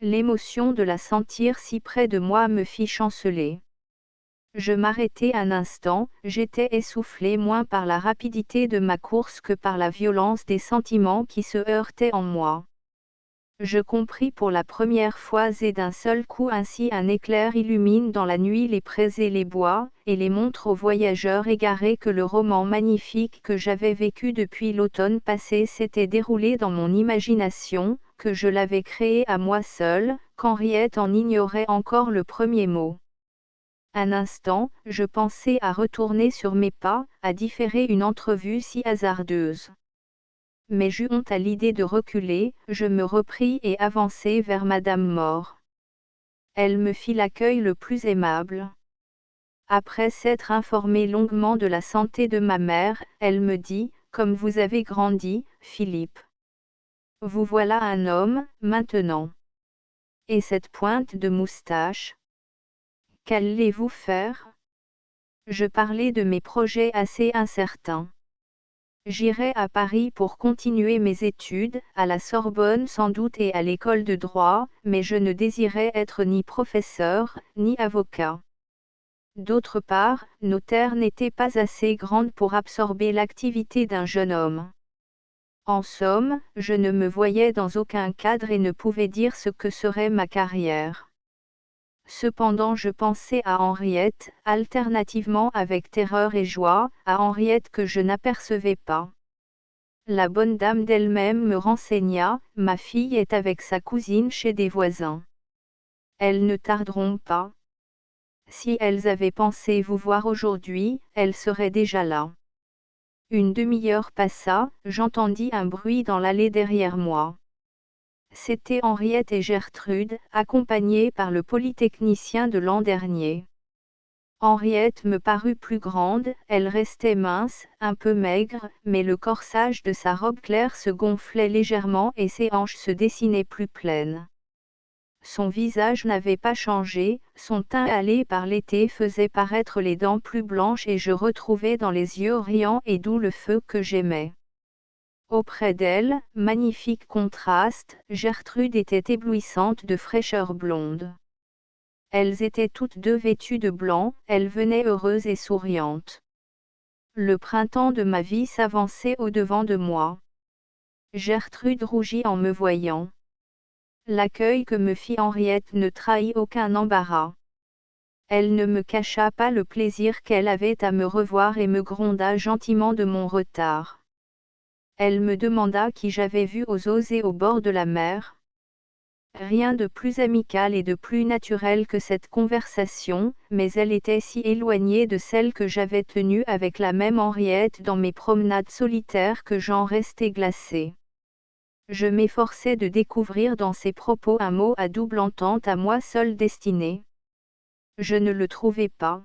L'émotion de la sentir si près de moi me fit chanceler. Je m'arrêtai un instant, j'étais essoufflé moins par la rapidité de ma course que par la violence des sentiments qui se heurtaient en moi. Je compris pour la première fois et d'un seul coup ainsi un éclair illumine dans la nuit les prés et les bois, et les montre aux voyageurs égarés que le roman magnifique que j'avais vécu depuis l'automne passé s'était déroulé dans mon imagination, que je l'avais créé à moi seul, qu'Henriette en ignorait encore le premier mot. Un instant, je pensais à retourner sur mes pas, à différer une entrevue si hasardeuse. Mais j'eus honte à l'idée de reculer, je me repris et avançai vers Madame More. Elle me fit l'accueil le plus aimable. Après s'être informée longuement de la santé de ma mère, elle me dit, comme vous avez grandi, Philippe. Vous voilà un homme, maintenant. Et cette pointe de moustache? Qu'allez-vous faire? Je parlais de mes projets assez incertains. J'irai à Paris pour continuer mes études, à la Sorbonne sans doute et à l'école de droit, mais je ne désirais être ni professeur, ni avocat. D'autre part, nos terres n'étaient pas assez grandes pour absorber l'activité d'un jeune homme. En somme, je ne me voyais dans aucun cadre et ne pouvais dire ce que serait ma carrière. Cependant je pensais à Henriette, alternativement avec terreur et joie, à Henriette que je n'apercevais pas. La bonne dame d'elle-même me renseigna, ma fille est avec sa cousine chez des voisins. Elles ne tarderont pas. Si elles avaient pensé vous voir aujourd'hui, elles seraient déjà là. Une demi-heure passa, j'entendis un bruit dans l'allée derrière moi. C'étaient Henriette et Gertrude, accompagnées par le polytechnicien de l'an dernier. Henriette me parut plus grande, elle restait mince, un peu maigre, mais le corsage de sa robe claire se gonflait légèrement et ses hanches se dessinaient plus pleines. Son visage n'avait pas changé, son teint hâlé par l'été faisait paraître les dents plus blanches et je retrouvais dans les yeux riants et doux le feu que j'aimais. Auprès d'elle, magnifique contraste, Gertrude était éblouissante de fraîcheur blonde. Elles étaient toutes deux vêtues de blanc, elles venaient heureuses et souriantes. Le printemps de ma vie s'avançait au-devant de moi. Gertrude rougit en me voyant. L'accueil que me fit Henriette ne trahit aucun embarras. Elle ne me cacha pas le plaisir qu'elle avait à me revoir et me gronda gentiment de mon retard. Elle me demanda qui j'avais vu aux eaux et au bord de la mer. Rien de plus amical et de plus naturel que cette conversation, mais elle était si éloignée de celle que j'avais tenue avec la même Henriette dans mes promenades solitaires que j'en restais glacée. Je m'efforçais de découvrir dans ses propos un mot à double entente à moi seule destiné. Je ne le trouvais pas.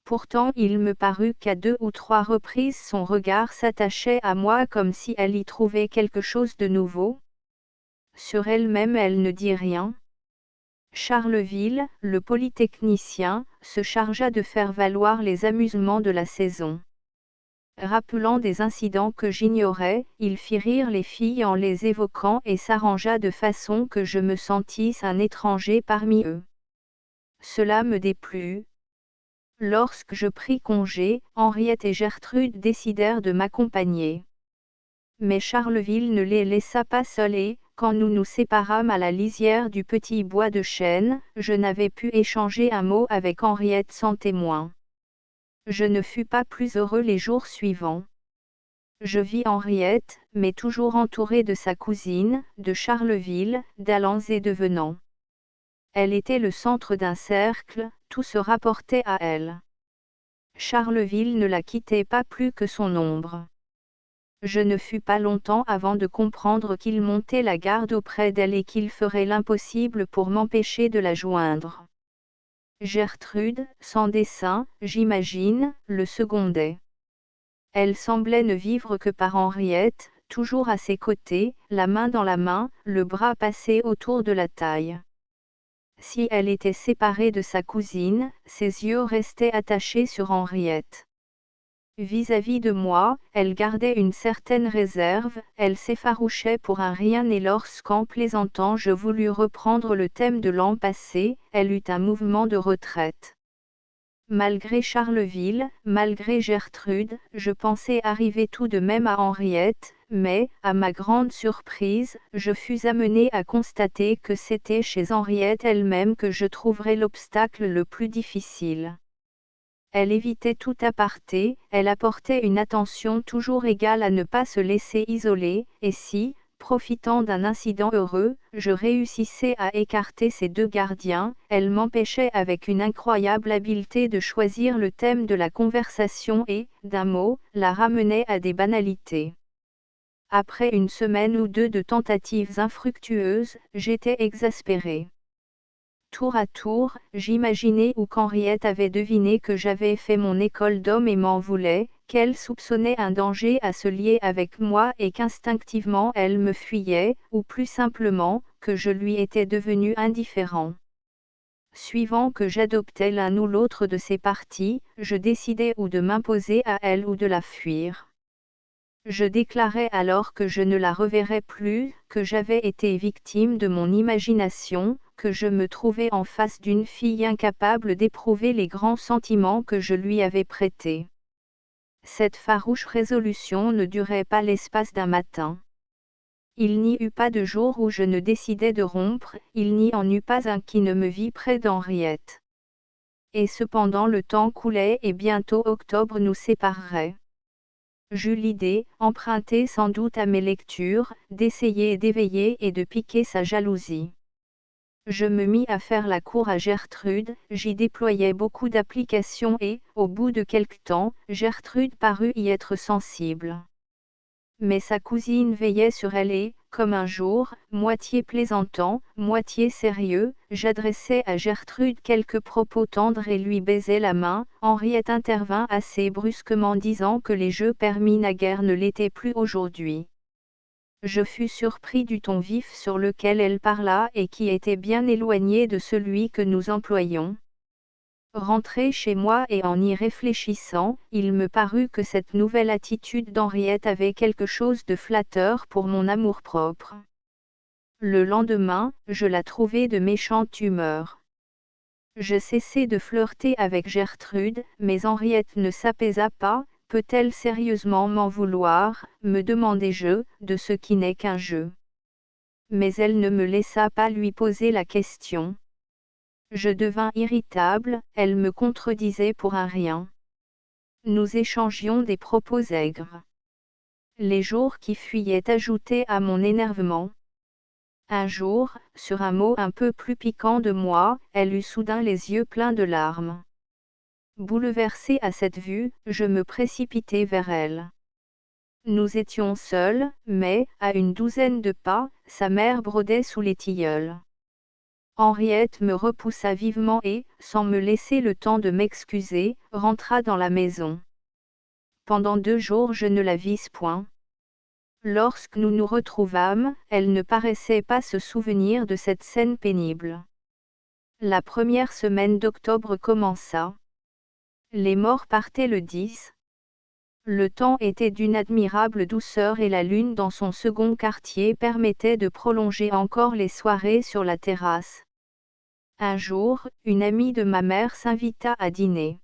Pourtant il me parut qu'à 2 ou 3 reprises son regard s'attachait à moi comme si elle y trouvait quelque chose de nouveau. Sur elle-même elle ne dit rien. Charleville, le polytechnicien, se chargea de faire valoir les amusements de la saison. Rappelant des incidents que j'ignorais, il fit rire les filles en les évoquant et s'arrangea de façon que je me sentisse un étranger parmi eux. Cela me déplut. Lorsque je pris congé, Henriette et Gertrude décidèrent de m'accompagner. Mais Charleville ne les laissa pas seuls et, quand nous nous séparâmes à la lisière du petit bois de chêne, je n'avais pu échanger un mot avec Henriette sans témoin. Je ne fus pas plus heureux les jours suivants. Je vis Henriette, mais toujours entourée de sa cousine, de Charleville, d'allants et de venants. Elle était le centre d'un cercle, tout se rapportait à elle. Charleville ne la quittait pas plus que son ombre. Je ne fus pas longtemps avant de comprendre qu'il montait la garde auprès d'elle et qu'il ferait l'impossible pour m'empêcher de la joindre. Gertrude, sans dessein, j'imagine, le secondait. Elle semblait ne vivre que par Henriette, toujours à ses côtés, la main dans la main, le bras passé autour de la taille. Si elle était séparée de sa cousine, ses yeux restaient attachés sur Henriette. Vis-à-vis de moi, elle gardait une certaine réserve, elle s'effarouchait pour un rien et lorsqu'en plaisantant je voulus reprendre le thème de l'an passé, elle eut un mouvement de retraite. Malgré Charleville, malgré Gertrude, je pensais arriver tout de même à Henriette, mais, à ma grande surprise, je fus amenée à constater que c'était chez Henriette elle-même que je trouverais l'obstacle le plus difficile. Elle évitait tout aparté, elle apportait une attention toujours égale à ne pas se laisser isoler, et si, profitant d'un incident heureux, je réussissais à écarter ces deux gardiens, elle m'empêchait avec une incroyable habileté de choisir le thème de la conversation et, d'un mot, la ramenait à des banalités. Après une semaine ou deux de tentatives infructueuses, j'étais exaspérée. Tour à tour, j'imaginais ou qu'Henriette avait deviné que j'avais fait mon école d'homme et m'en voulait, qu'elle soupçonnait un danger à se lier avec moi et qu'instinctivement elle me fuyait, ou plus simplement, que je lui étais devenu indifférent. Suivant que j'adoptais l'un ou l'autre de ses partis, je décidais ou de m'imposer à elle ou de la fuir. Je déclarais alors que je ne la reverrais plus, que j'avais été victime de mon imagination, que je me trouvais en face d'une fille incapable d'éprouver les grands sentiments que je lui avais prêtés. Cette farouche résolution ne durait pas l'espace d'un matin. Il n'y eut pas de jour où je ne décidais de rompre, il n'y en eut pas un qui ne me vit près d'Henriette. Et cependant le temps coulait et bientôt octobre nous séparerait. J'eus l'idée, empruntée sans doute à mes lectures, d'essayer d'éveiller et de piquer sa jalousie. Je me mis à faire la cour à Gertrude, j'y déployais beaucoup d'applications et, au bout de quelque temps, Gertrude parut y être sensible. Mais sa cousine veillait sur elle et, comme un jour, moitié plaisantant, moitié sérieux, j'adressais à Gertrude quelques propos tendres et lui baisais la main. Henriette intervint assez brusquement disant que les jeux permis naguère ne l'étaient plus aujourd'hui. Je fus surpris du ton vif sur lequel elle parla et qui était bien éloigné de celui que nous employions. Rentré chez moi et en y réfléchissant, il me parut que cette nouvelle attitude d'Henriette avait quelque chose de flatteur pour mon amour-propre. Le lendemain, je la trouvai de méchante humeur. Je cessai de flirter avec Gertrude, mais Henriette ne s'apaisa pas. Peut-elle sérieusement m'en vouloir, me demandai-je, de ce qui n'est qu'un jeu. Mais elle ne me laissa pas lui poser la question. Je devins irritable, elle me contredisait pour un rien. Nous échangions des propos aigres. Les jours qui fuyaient ajoutaient à mon énervement. Un jour, sur un mot un peu plus piquant de moi, elle eut soudain les yeux pleins de larmes. Bouleversée à cette vue, je me précipitai vers elle. Nous étions seuls, mais, à une douzaine de pas, sa mère brodait sous les tilleuls. Henriette me repoussa vivement et, sans me laisser le temps de m'excuser, rentra dans la maison. Pendant 2 jours je ne la vis point. Lorsque nous nous retrouvâmes, elle ne paraissait pas se souvenir de cette scène pénible. La première semaine d'octobre commença. Les morts partaient le 10. Le temps était d'une admirable douceur et la lune dans son second quartier permettait de prolonger encore les soirées sur la terrasse. Un jour, une amie de ma mère s'invita à dîner.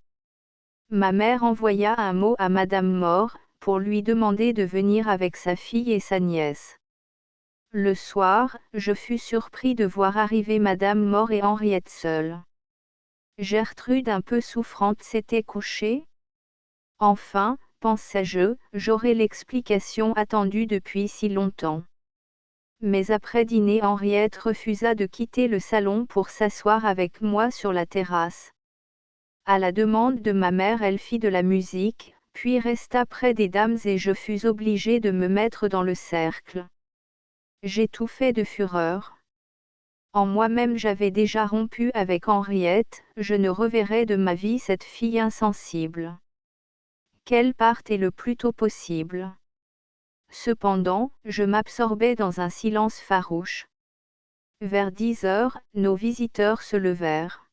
Ma mère envoya un mot à Madame More, pour lui demander de venir avec sa fille et sa nièce. Le soir, je fus surpris de voir arriver Madame More et Henriette seules. Gertrude un peu souffrante s'était couchée. Enfin, pensai-je, j'aurai l'explication attendue depuis si longtemps. Mais après dîner Henriette refusa de quitter le salon pour s'asseoir avec moi sur la terrasse. À la demande de ma mère elle fit de la musique, puis resta près des dames et je fus obligé de me mettre dans le cercle. J'étouffais de fureur. En moi-même j'avais déjà rompu avec Henriette, je ne reverrais de ma vie cette fille insensible. Qu'elle parte le plus tôt possible. Cependant, je m'absorbais dans un silence farouche. Vers 10 heures, nos visiteurs se levèrent.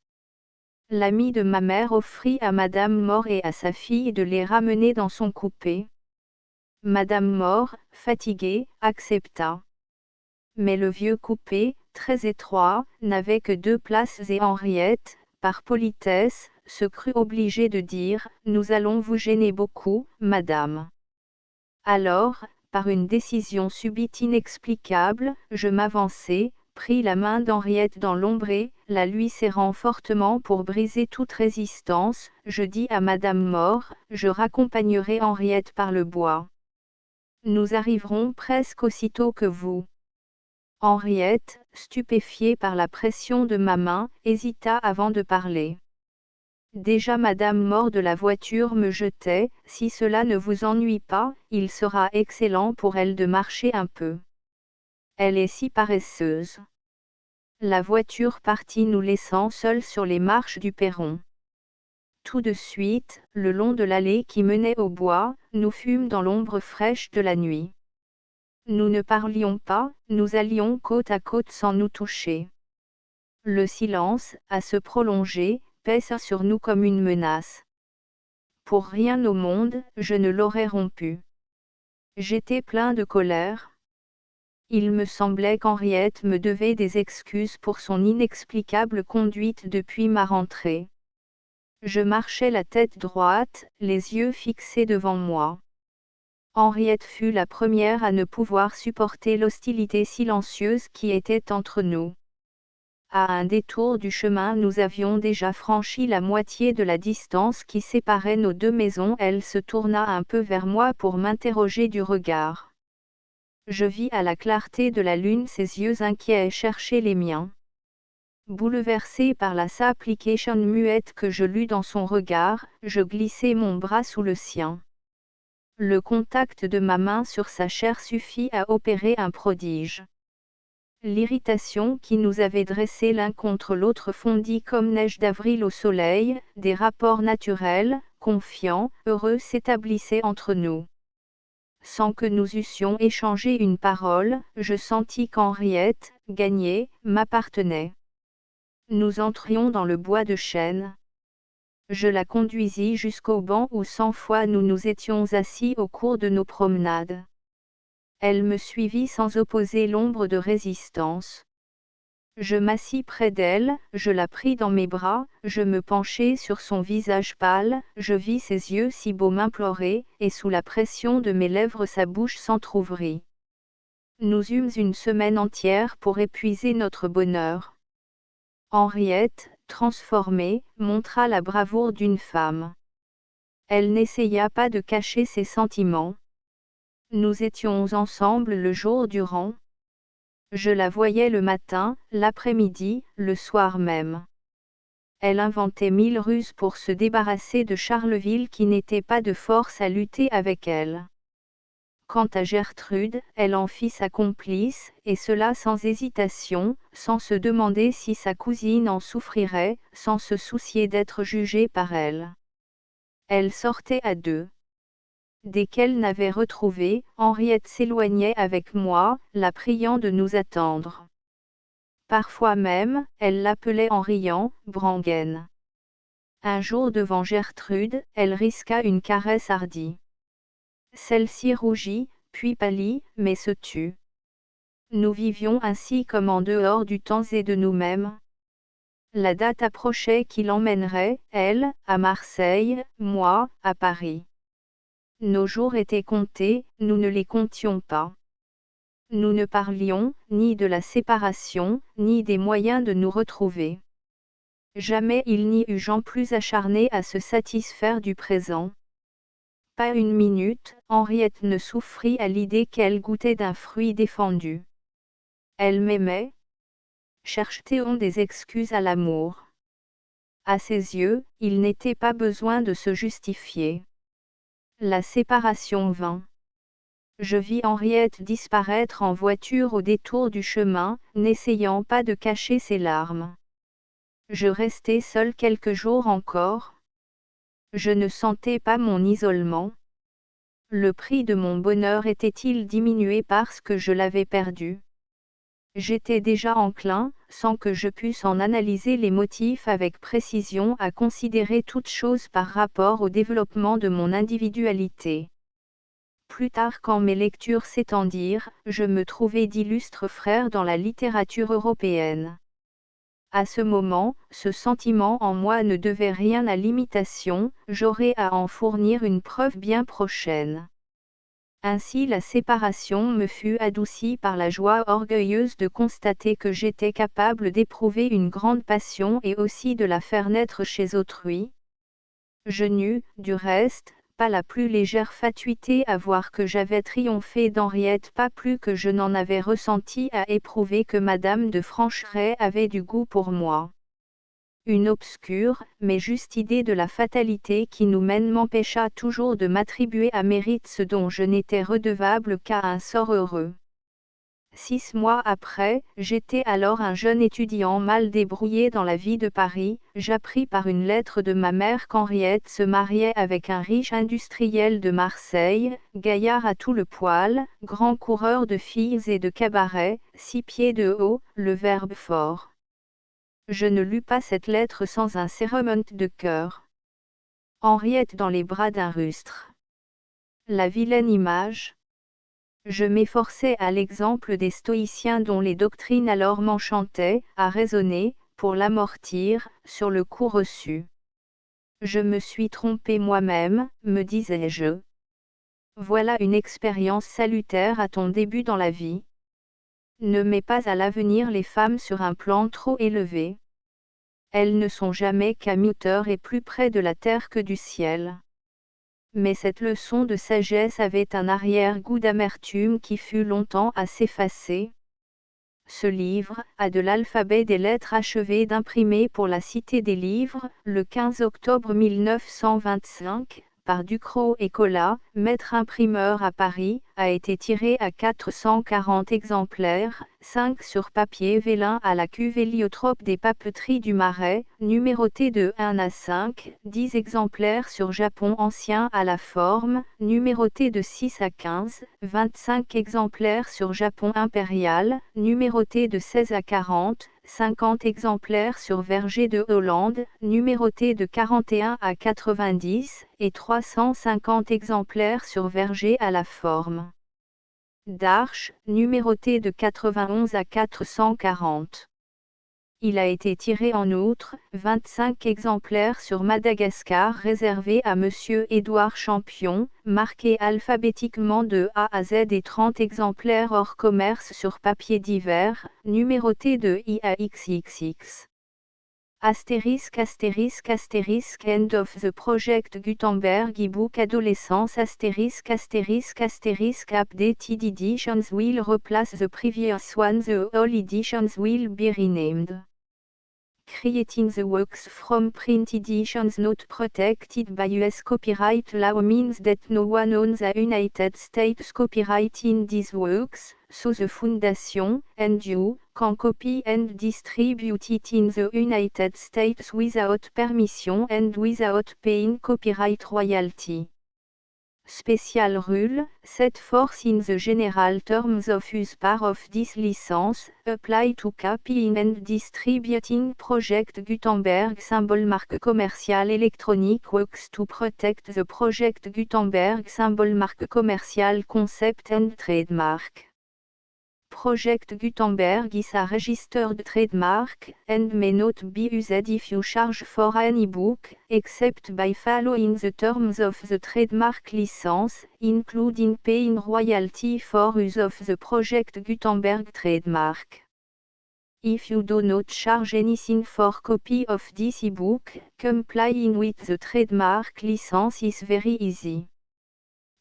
L'ami de ma mère offrit à Madame More et à sa fille de les ramener dans son coupé. Madame More, fatiguée, accepta. Mais le vieux coupé, très étroit, n'avait que 2 places et Henriette, par politesse, se crut obligée de dire « Nous allons vous gêner beaucoup, madame ». Alors, par une décision subite inexplicable, je m'avançai, pris la main d'Henriette dans l'ombre et, la lui serrant fortement pour briser toute résistance, je dis à Madame More, je raccompagnerai Henriette par le bois. Nous arriverons presque aussitôt que vous. Henriette, stupéfiée par la pression de ma main, hésita avant de parler. Déjà Madame More de la voiture me jetait, si cela ne vous ennuie pas, il sera excellent pour elle de marcher un peu. Elle est si paresseuse. La voiture partit nous laissant seuls sur les marches du perron. Tout de suite, le long de l'allée qui menait au bois, nous fûmes dans l'ombre fraîche de la nuit. Nous ne parlions pas, nous allions côte à côte sans nous toucher. Le silence, à se prolonger, pèse sur nous comme une menace. Pour rien au monde, je ne l'aurais rompu. J'étais plein de colère. Il me semblait qu'Henriette me devait des excuses pour son inexplicable conduite depuis ma rentrée. Je marchais la tête droite, les yeux fixés devant moi. Henriette fut la première à ne pouvoir supporter l'hostilité silencieuse qui était entre nous. À un détour du chemin nous avions déjà franchi la moitié de la distance qui séparait nos 2 maisons. Elle se tourna un peu vers moi pour m'interroger du regard. Je vis à la clarté de la lune ses yeux inquiets chercher les miens. Bouleversé par la supplication muette que je lus dans son regard, je glissai mon bras sous le sien. Le contact de ma main sur sa chair suffit à opérer un prodige. L'irritation qui nous avait dressés l'un contre l'autre fondit comme neige d'avril au soleil, des rapports naturels, confiants, heureux s'établissaient entre nous. Sans que nous eussions échangé une parole, je sentis qu'Henriette, gagnée, m'appartenait. Nous entrions dans le bois de chêne. Je la conduisis jusqu'au banc où 100 fois nous nous étions assis au cours de nos promenades. Elle me suivit sans opposer l'ombre de résistance. Je m'assis près d'elle, je la pris dans mes bras, je me penchai sur son visage pâle, je vis ses yeux si beaux m'implorer, et sous la pression de mes lèvres sa bouche s'entr'ouvrit. Nous eûmes une semaine entière pour épuiser notre bonheur. Henriette, transformée, montra la bravoure d'une femme. Elle n'essaya pas de cacher ses sentiments. Nous étions ensemble le jour durant. Je la voyais le matin, l'après-midi, le soir même. Elle inventait 1000 ruses pour se débarrasser de Charleville qui n'était pas de force à lutter avec elle. Quant à Gertrude, elle en fit sa complice, et cela sans hésitation, sans se demander si sa cousine en souffrirait, sans se soucier d'être jugée par elle. Elle sortait à deux. Dès qu'elle n'avait retrouvé, Henriette s'éloignait avec moi, la priant de nous attendre. Parfois même, elle l'appelait en riant, Brangaine. Un jour devant Gertrude, elle risqua une caresse hardie. Celle-ci rougit, puis pâlit, mais se tut. Nous vivions ainsi comme en dehors du temps et de nous-mêmes. La date approchait qui l'emmènerait, elle, à Marseille, moi, à Paris. Nos jours étaient comptés, nous ne les comptions pas. Nous ne parlions, ni de la séparation, ni des moyens de nous retrouver. Jamais il n'y eut gens plus acharnés à se satisfaire du présent. Pas une minute, Henriette ne souffrit à l'idée qu'elle goûtait d'un fruit défendu. Elle m'aimait. Cherchait-on des excuses à l'amour? À ses yeux, il n'était pas besoin de se justifier. La séparation vint. Je vis Henriette disparaître en voiture au détour du chemin, n'essayant pas de cacher ses larmes. Je restai seule quelques jours encore. Je ne sentais pas mon isolement. Le prix de mon bonheur était-il diminué parce que je l'avais perdu? J'étais déjà enclin, sans que je pusse en analyser les motifs avec précision, à considérer toute chose par rapport au développement de mon individualité. Plus tard, quand mes lectures s'étendirent, je me trouvai d'illustres frères dans la littérature européenne. À ce moment, ce sentiment en moi ne devait rien à l'imitation, j'aurais à en fournir une preuve bien prochaine. Ainsi la séparation me fut adoucie par la joie orgueilleuse de constater que j'étais capable d'éprouver une grande passion et aussi de la faire naître chez autrui. Je n'eus, du reste, pas la plus légère fatuité à voir que j'avais triomphé d'Henriette, pas plus que je n'en avais ressenti à éprouver que Madame de Francheray avait du goût pour moi. Une obscure, mais juste idée de la fatalité qui nous mène m'empêcha toujours de m'attribuer à mérite ce dont je n'étais redevable qu'à un sort heureux. 6 mois après, j'étais alors un jeune étudiant mal débrouillé dans la vie de Paris, j'appris par une lettre de ma mère qu'Henriette se mariait avec un riche industriel de Marseille, gaillard à tout le poil, grand coureur de filles et de cabaret, 6 pieds de haut, le verbe fort. Je ne lus pas cette lettre sans un serrement de cœur. Henriette dans les bras d'un rustre. La vilaine image. Je m'efforçais à l'exemple des stoïciens dont les doctrines alors m'enchantaient, à raisonner, pour l'amortir, sur le coup reçu. Je me suis trompé moi-même, me disais-je. Voilà une expérience salutaire à ton début dans la vie. Ne mets pas à l'avenir les femmes sur un plan trop élevé. Elles ne sont jamais qu'à mi-hauteur et plus près de la terre que du ciel. Mais cette leçon de sagesse avait un arrière-goût d'amertume qui fut longtemps à s'effacer. Ce livre a de l'alphabet des lettres achevé d'imprimer pour la Cité des Livres, le 15 octobre 1925, par Ducrot et Collat, maître imprimeur à Paris, a été tiré à 440 exemplaires, 5 sur papier vélin à la cuve héliotrope des papeteries du Marais, numéroté de 1 à 5, 10 exemplaires sur Japon ancien à la forme, numéroté de 6 à 15, 25 exemplaires sur Japon impérial, numéroté de 16 à 40, 50 exemplaires sur Verger de Hollande, numéroté de 41 à 90, et 350 exemplaires sur Verger à la forme d'Arche, numéroté de 91 à 440. Il a été tiré en outre, 25 exemplaires sur Madagascar réservés à Monsieur Édouard Champion, marqués alphabétiquement de A à Z, et 30 exemplaires hors commerce sur papier divers, numérotés de I à XXX. Asterisk asterisk asterisk End of the Project Gutenberg ebook Adolescence asterisk asterisk asterisk Updated editions will replace the previous one. The all editions will be renamed. Creating the works from print editions not protected by US copyright law means that no one owns a United States copyright in these works, so the Foundation, and you, can copy and distribute it in the United States without permission and without paying copyright royalty. Special rule, set forth in the general terms of use part of this license, apply to copying and distributing Project Gutenberg symbol marque commerciale electronic works to protect the Project Gutenberg symbol marque commerciale concept and trademark. Project Gutenberg is a registered trademark, and may not be used if you charge for an ebook, except by following the terms of the trademark license, including paying royalty for use of the Project Gutenberg trademark. If you do not charge anything for copy of this ebook, complying with the trademark license is very easy.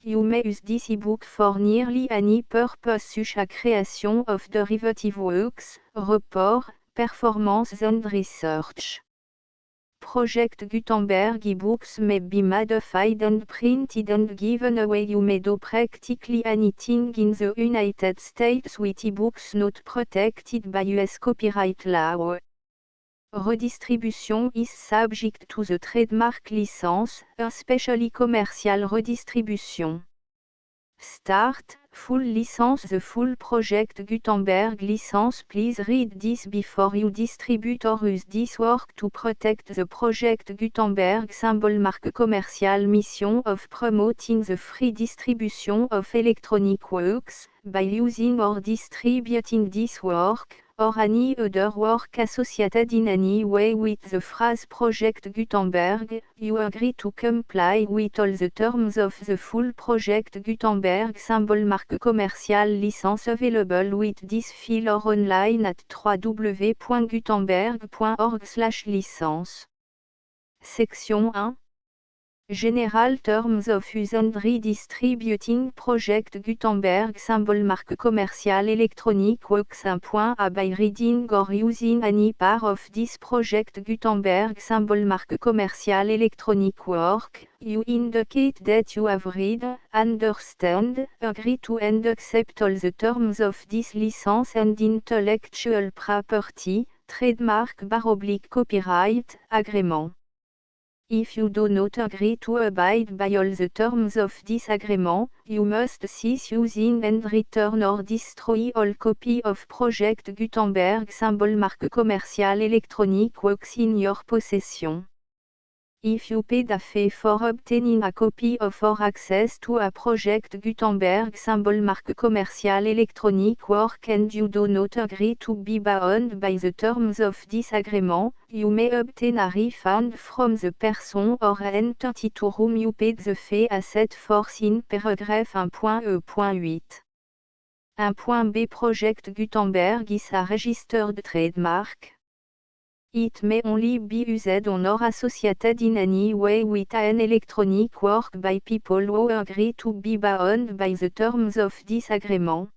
You may use this ebook for nearly any purpose such as creation of derivative works, report, performance and research. Project Gutenberg ebooks may be modified and printed and given away. You may do practically anything in the United States with ebooks not protected by US copyright law. Redistribution is subject to the trademark license, especially commercial redistribution. Start, full license. The full Project Gutenberg license. Please read this before you distribute or use this work to protect the Project Gutenberg symbol marque commerciale mission of promoting the free distribution of electronic works, by using or distributing this work, or any other work associated in any way with the phrase Project Gutenberg. You agree to comply with all the terms of the full Project Gutenberg symbol marque commerciale license available with this file or online at www.gutenberg.org/licence. Section 1. General Terms of Use and Redistributing Project Gutenberg symbol marque commerciale electronic works. 1.a By reading or using any part of this Project Gutenberg symbol marque commerciale electronic work, you indicate that you have read, understand, agree to and accept all the terms of this license and intellectual property, trademark/copyright, agreement. If you do not agree to abide by all the terms of this agreement, you must cease using and return or destroy all copy of Project Gutenberg symbol marque commerciale electronic works in your possession. If you paid a fee for obtaining a copy of or access to a Project Gutenberg symbol marque commerciale electronic work and you do not agree to be bound by the terms of this agreement, you may obtain a refund from the person or entity to whom you paid the fee as set forth in paragraph 1.e.8. 1.b Project Gutenberg is a registered trademark. It may only be used on or associated in any way with an electronic work by people who agree to be bound by the terms of this agreement.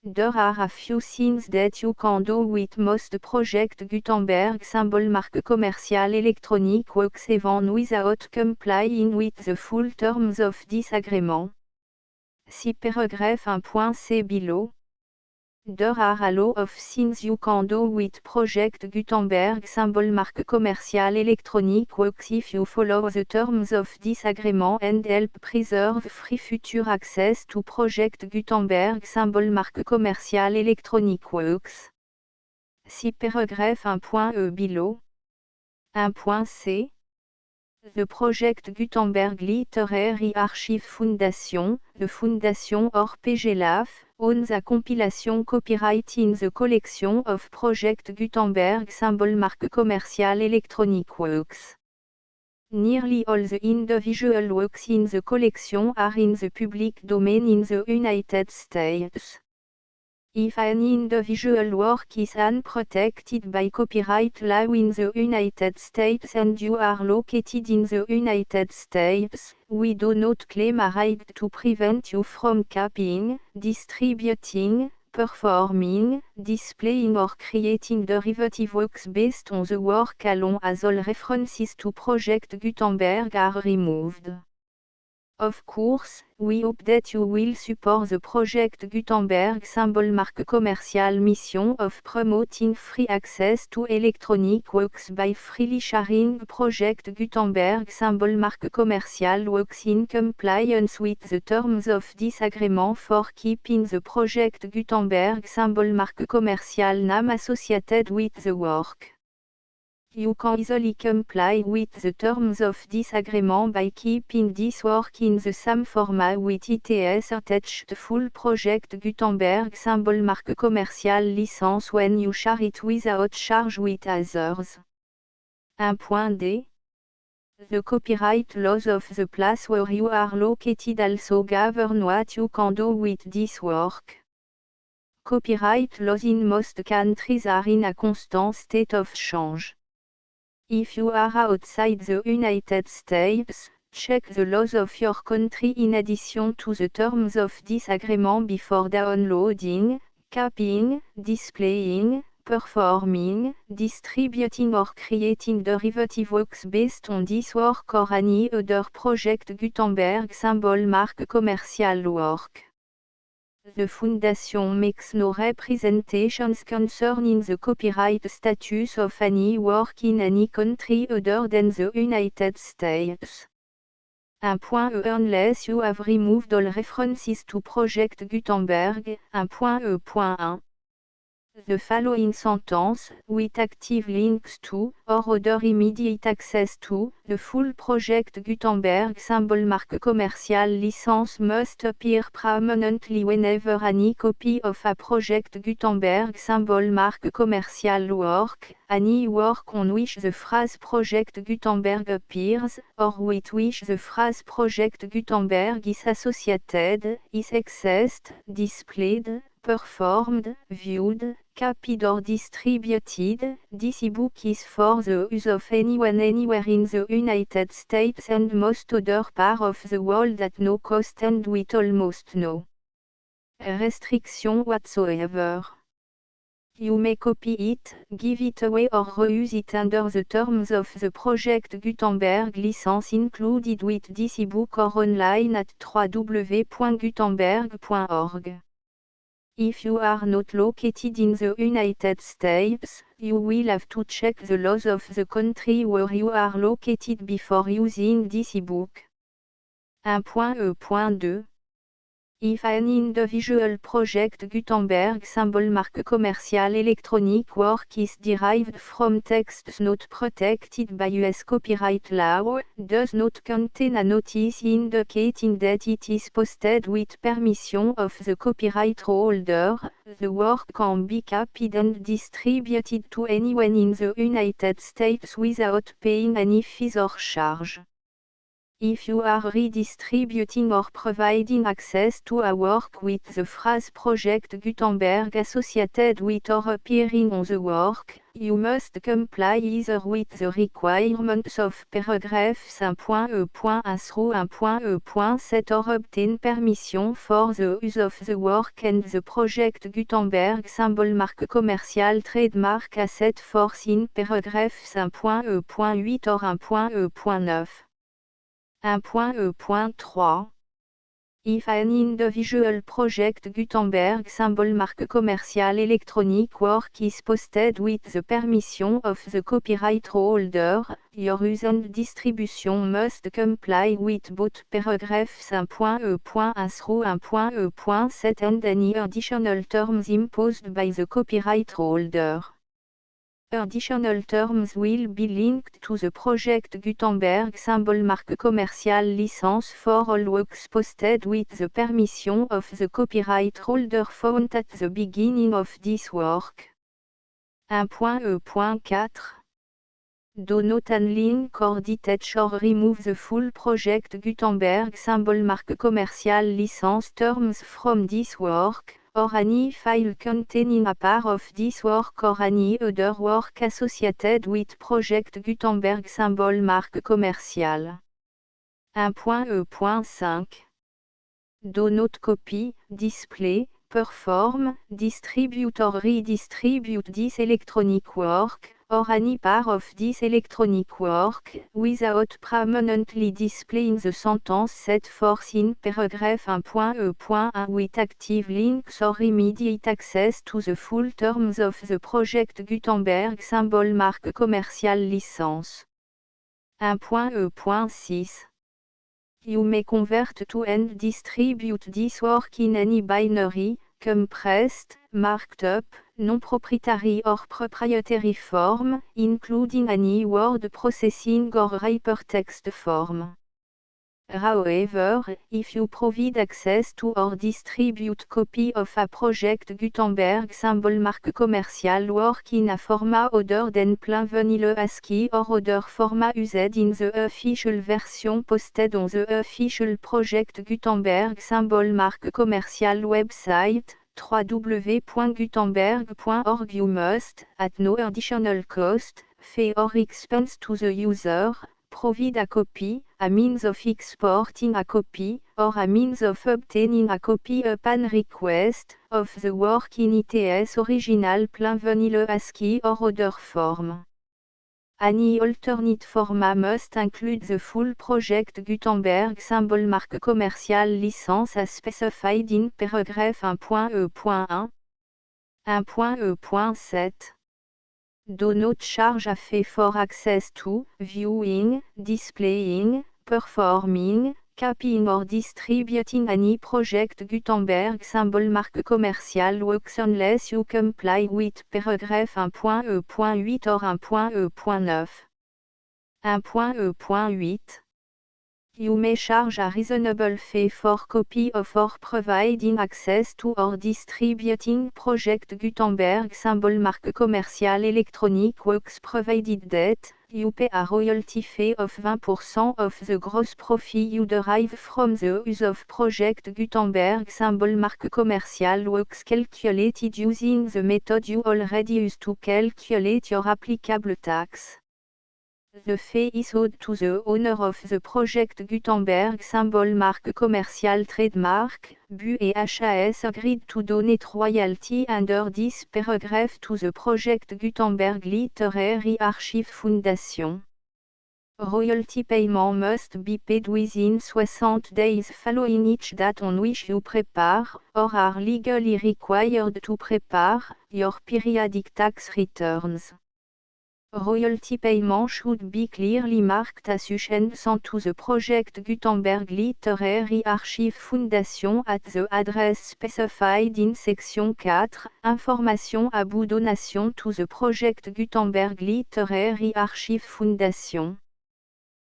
There are a few things that you can do with most Project Gutenberg symbol marque commerciale electronic works even without complying with the full terms of this agreement. See paragraph 1.c below. There are a lot of things you can do with Project Gutenberg symbol marque commerciale electronic works if you follow the terms of this agreement and help preserve free future access to Project Gutenberg symbol marque commerciale electronic works. See paragraph 1.e below. 1.c. The Project Gutenberg Literary Archive Foundation, the Foundation or PGLAF, owns a compilation copyright in the collection of Project Gutenberg symbol marque commerciale electronic works. Nearly all the individual works in the collection are in the public domain in the United States. If an individual work is unprotected by copyright law in the United States and you are located in the United States, we do not claim a right to prevent you from copying, distributing, performing, displaying or creating derivative works based on the work alone as all references to Project Gutenberg are removed. Of course, we hope that you will support the Project Gutenberg symbol marque commercial mission of promoting free access to electronic works by freely sharing Project Gutenberg symbol marque commercial works in compliance with the terms of this agreement for keeping the Project Gutenberg symbol marque commercial name associated with the work. You can easily comply with the terms of this agreement by keeping this work in the same format with its attached full Project Gutenberg symbol marque commercial license when you share it without charge with others. 1.d. The copyright laws of the place where you are located also govern what you can do with this work. Copyright laws in most countries are in a constant state of change. If you are outside the United States, check the laws of your country in addition to the terms of this agreement before downloading, copying, displaying, performing, distributing or creating derivative works based on this work or any other Project Gutenberg symbol marque commercial work. The Foundation makes no representations concerning the copyright status of any work in any country other than the United States. 1.e Unless you have removed all references to Project Gutenberg. 1.e.1 The following sentence, with active links to, or other immediate access to, the full Project Gutenberg symbol marque commercial license must appear prominently whenever any copy of a Project Gutenberg symbol marque commercial work, any work on which the phrase Project Gutenberg appears, or with which the phrase Project Gutenberg is associated, is accessed, displayed, performed, viewed, copied or distributed. This ebook is for the use of anyone anywhere in the United States and most other parts of the world at no cost and with almost no restriction whatsoever. You may copy it, give it away or reuse it under the terms of the Project Gutenberg license included with this ebook or online at www.gutenberg.org. If you are not located in the United States, you will have to check the laws of the country where you are located before using this ebook. 1.e.2 If an individual Project Gutenberg symbol marque commercial electronic work is derived from texts not protected by US copyright law, does not contain a notice indicating that it is posted with permission of the copyright holder, the work can be copied and distributed to anyone in the United States without paying any fees or charge. If you are redistributing or providing access to a work with the phrase Project Gutenberg associated with or appearing on the work, you must comply either with the requirements of paragraphs 1.e.1 through 1.e.7 or obtain permission for the use of the work and the Project Gutenberg symbol marque commercial trademark as set forth in paragraphs 1.e.8 or 1.e.9. 1.e.3 If an individual Project Gutenberg symbol marque commercial electronic work is posted with the permission of the copyright holder, your use and distribution must comply with both paragraphs 1.e.1 through 1.e.7 and any additional terms imposed by the copyright holder. Additional terms will be linked to the Project Gutenberg symbol marque commercial license for all works posted with the permission of the copyright holder found at the beginning of this work. 1.e.4 Do not unlink or detach or remove the full Project Gutenberg symbol marque commercial license terms from this work, or any file containing a part of this work or any other work associated with Project Gutenberg symbol marque commerciale. 1.E.5 Do not copy, display, perform, distribute or redistribute this electronic work, or any part of this electronic work, without permanently displaying the sentence set forth in paragraph 1.E.1 with active links or immediate access to the full terms of the Project Gutenberg symbol marque commerciale licence. 1.E.6 You may convert to and distribute this work in any binary, compressed, marked up, non-proprietary or proprietary form, including any word processing or hypertext form. However, if you provide access to or distribute copy of a Project Gutenberg symbol marque commerciale work in a format other than plain vanilla ASCII or other format used in the official version posted on the official Project Gutenberg symbol marque commerciale website, www.gutenberg.org, you must, at no additional cost, fee or expense to the user, provide a copy, a means of exporting a copy, or a means of obtaining a copy upon request, of the work in its original plain vanilla ASCII or other form. Any alternate format must include the full Project Gutenberg symbol marque commerciale licence as specified in paragraph 1.E.1. 1.E.7 Do not charge a fee for access to, viewing, displaying, performing, copying or distributing any Project Gutenberg symbol marque commerciale works unless you comply with paragraph 1.E.8 or 1.E.9. 1.E.8 You may charge a reasonable fee for copy of or providing access to or distributing Project Gutenberg symbol marque commerciale electronic works provided that you pay a royalty fee of 20% of the gross profit you derive from the use of Project Gutenberg symbol marque commerciale works calculated using the method you already use to calculate your applicable tax. The fee is owed to the owner of the Project Gutenberg symbol marque commerciale trademark, BU et HAS agreed to donate royalty under this paragraph to the Project Gutenberg Literary Archive Foundation. Royalty payment must be paid within 60 days following each date on which you prepare, or are legally required to prepare, your periodic tax returns. Royalty payment should be clearly marked as sent to the Project Gutenberg Literary Archive Foundation at the address specified in section 4, Information about donation to the Project Gutenberg Literary Archive Foundation.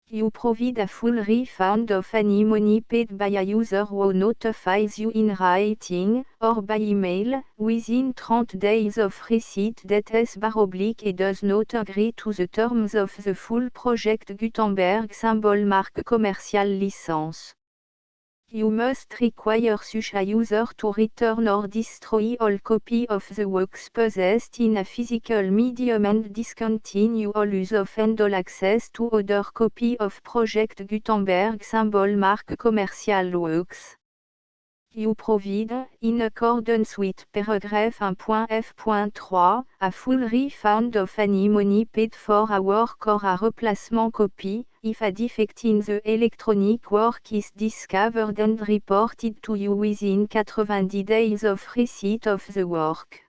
You provide a full refund of any money paid by a user who notifies you in writing, or by email, within 30 days of receipt that // does not agree to the terms of the full Project Gutenberg symbol marque commerciale licence. You must require such a user to return or destroy all copy of the works possessed in a physical medium and discontinue all use of and all access to other copy of Project Gutenberg symbol marque commerciale works. You provide, in accordance with paragraph 1.f.3, a full refund of any money paid for a work or a replacement copy, if a defect in the electronic work is discovered and reported to you within 90 days of receipt of the work.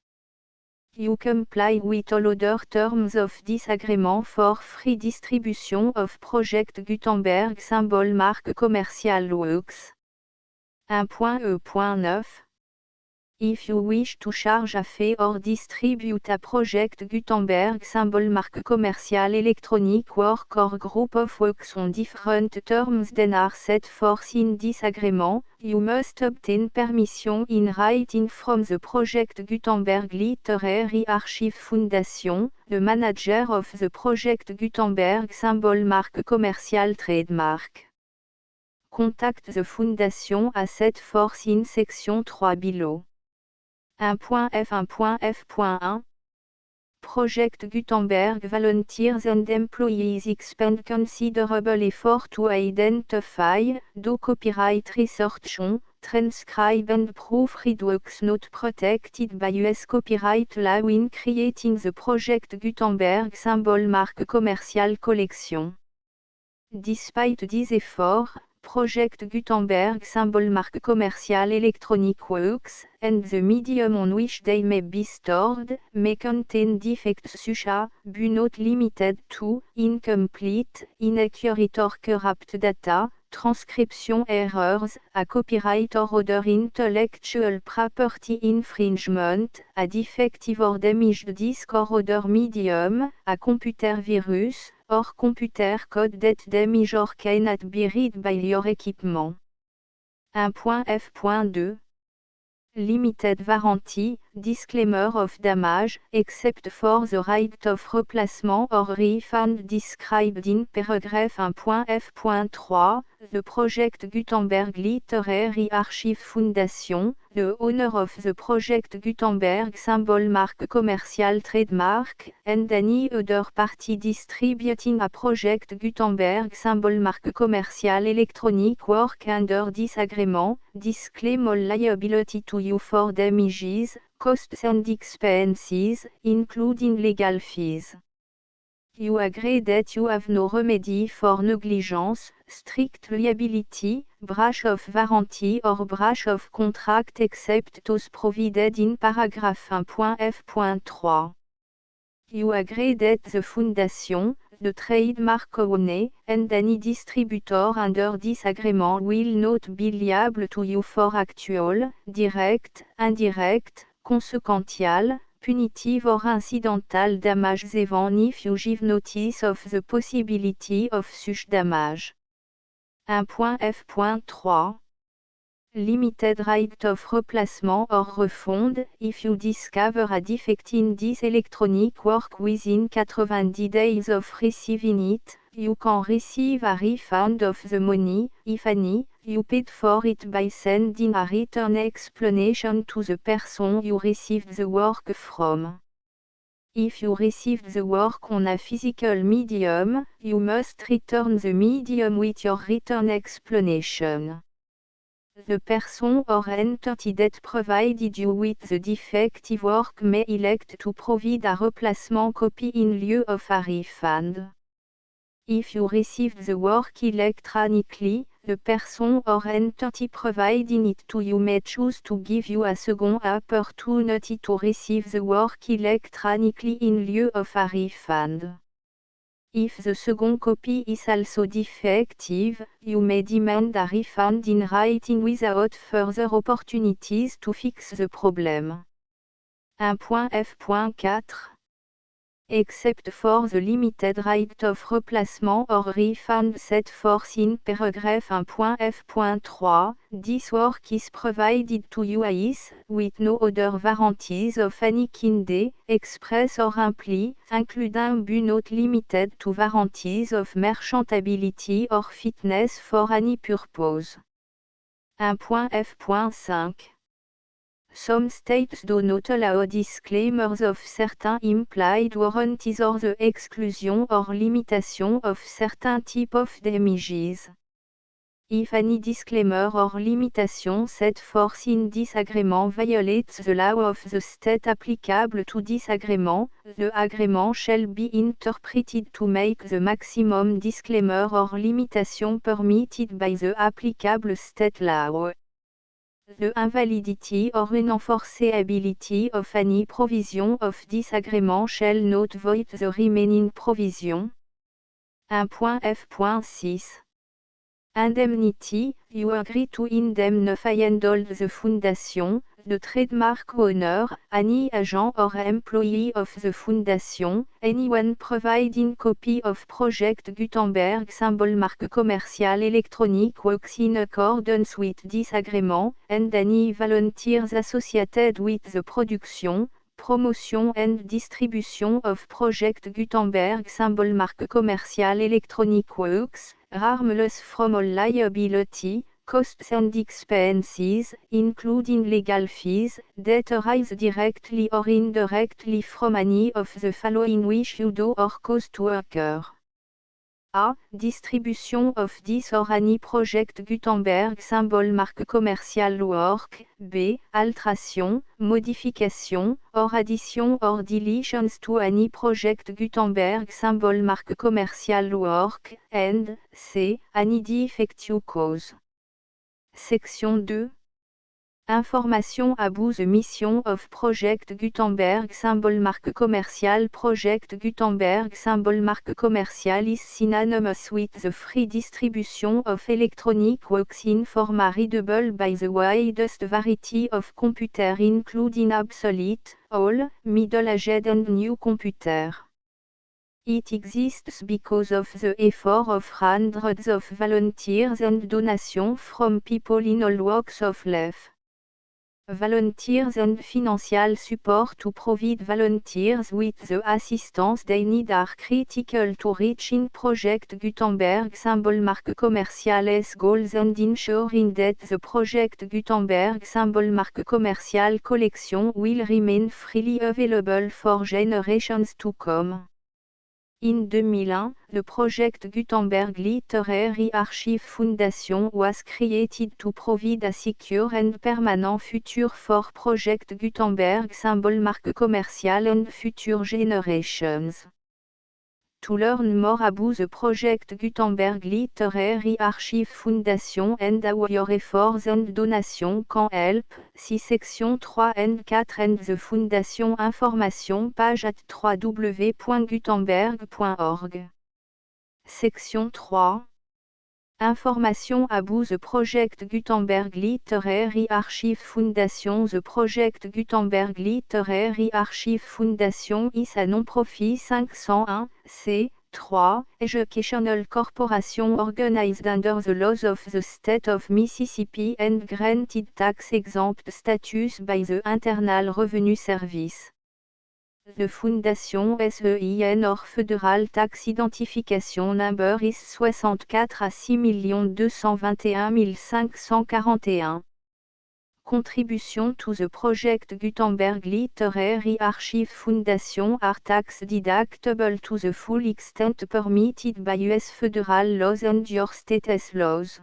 You comply with all other terms of this agreement for free distribution of Project Gutenberg symbol marque commerciale works. 1.E.9 If you wish to charge a fee or distribute a Project Gutenberg symbol marque commerciale electronic work or group of works on different terms than are set forth in this agreement, you must obtain permission in writing from the Project Gutenberg Literary Archive Foundation, the manager of the Project Gutenberg symbol marque commerciale trademark. Contact the Foundation as set forth in section 3 below. 1.f1.f.1 Project Gutenberg volunteers and employees expend considerable effort to identify, do copyright research on, transcribe and proofread works not protected by US copyright law in creating the Project Gutenberg symbol marque commercial collection. Despite these efforts, Project Gutenberg symbol marque commercial electronic works, and the medium on which they may be stored, may contain defects such as, but not limited to, incomplete, inaccurate or corrupt data, transcription errors, a copyright or other intellectual property infringement, a defective or damaged disk or other medium, a computer virus, or computer code that damage or cannot be read by your equipment. 1.f.2 Limited warranty, disclaimer of damage, except for the right of replacement or refund described in paragraph 1.f.3, the Project Gutenberg Literary Archive Foundation, the owner of the Project Gutenberg symbol marque commercial trademark, and any other party distributing a Project Gutenberg symbol marque commercial electronic work under this agreement, disclaim all liability to you for damages, costs and expenses, including legal fees. You agree that you have no remedy for negligence, strict liability, breach of warranty or breach of contract except those provided in paragraph 1.f.3. You agree that the Foundation, the trademark owner, and any distributor under this agreement will not be liable to you for actual, direct, indirect, consequential, punitive or incidental damages even if you give notice of the possibility of such damage. 1.f.3 Limited right of replacement or refund, if you discover a defect in this electronic work within 90 days of receiving it, you can receive a refund of the money, if any, you paid for it by sending a written explanation to the person you received the work from. If you received the work on a physical medium, you must return the medium with your written explanation. The person or entity that provided you with the defective work may elect to provide a replacement copy in lieu of a refund. If you received the work electronically, the person or entity providing it to you may choose to give you a second opportunity to receive the work electronically in lieu of a refund. If the second copy is also defective, you may demand a refund in writing without further opportunities to fix the problem. 1.f.4 Except for the limited right of replacement or refund set forth in paragraph 1.f.3, this work is provided to you as, with no other warranties of any kind, express or implied, including but not limited to warranties of merchantability or fitness for any purpose. 1.f.5 Some states do not allow disclaimers of certain implied warranties or the exclusion or limitation of certain type of damages. If any disclaimer or limitation set forth in this agreement violates the law of the state applicable to this agreement, the agreement shall be interpreted to make the maximum disclaimer or limitation permitted by the applicable state law. The invalidity or unenforceability of any provision of this agreement shall not void the remaining provision. 1.f.6 Indemnity, you agree to indemnify and hold the Foundation, the trademark owner, any agent or employee of the Foundation, anyone providing copy of Project Gutenberg symbol marque commercial electronic works in accordance with this agreement, and any volunteers associated with the production, promotion and distribution of Project Gutenberg symbol marque commercial electronic works, harmless from all liability, Costs and expenses, including legal fees, that arise directly or indirectly from any of the following which you do or cause to occur. A. Distribution of this or any project Gutenberg symbol marque commerciale work. B. Alteration, modification, or addition or deletions to any project Gutenberg symbol marque commerciale work. And C. Any defective cause. Section 2. Information about the mission of Project Gutenberg symbol marque commerciale. Project Gutenberg symbol marque commerciale is synonymous with the free distribution of electronic works in format readable by the widest variety of computer including obsolete, old, middle-aged and new computer. It exists because of the effort of hundreds of volunteers and donations from people in all walks of life. Volunteers and financial support to provide volunteers with the assistance they need are critical to reaching Project Gutenberg symbol marque commerciale's goals and ensuring that the Project Gutenberg symbol marque commerciale collection will remain freely available for generations to come. In 2001, the Project Gutenberg Literary Archive Foundation was created to provide a secure and permanent future for Project Gutenberg symbol marque commerciale and future generations. To learn more about the Project Gutenberg Literary Archive Foundation and how your efforts and donations can help, see section 3 and 4 and the Foundation information page at www.gutenberg.org. Section 3. Information about the Project Gutenberg Literary Archive Foundation. The Project Gutenberg Literary Archive Foundation is a non-profit 501, c3, educational corporation organized under the laws of the state of Mississippi and granted tax-exempt status by the Internal Revenue Service. The Fondation SEIN or Federal Tax Identification Number is 64 à 6 221 541. Contribution to the Project Gutenberg Literary Archive Foundation are tax deductible to the full extent permitted by U.S. federal laws and your state's laws.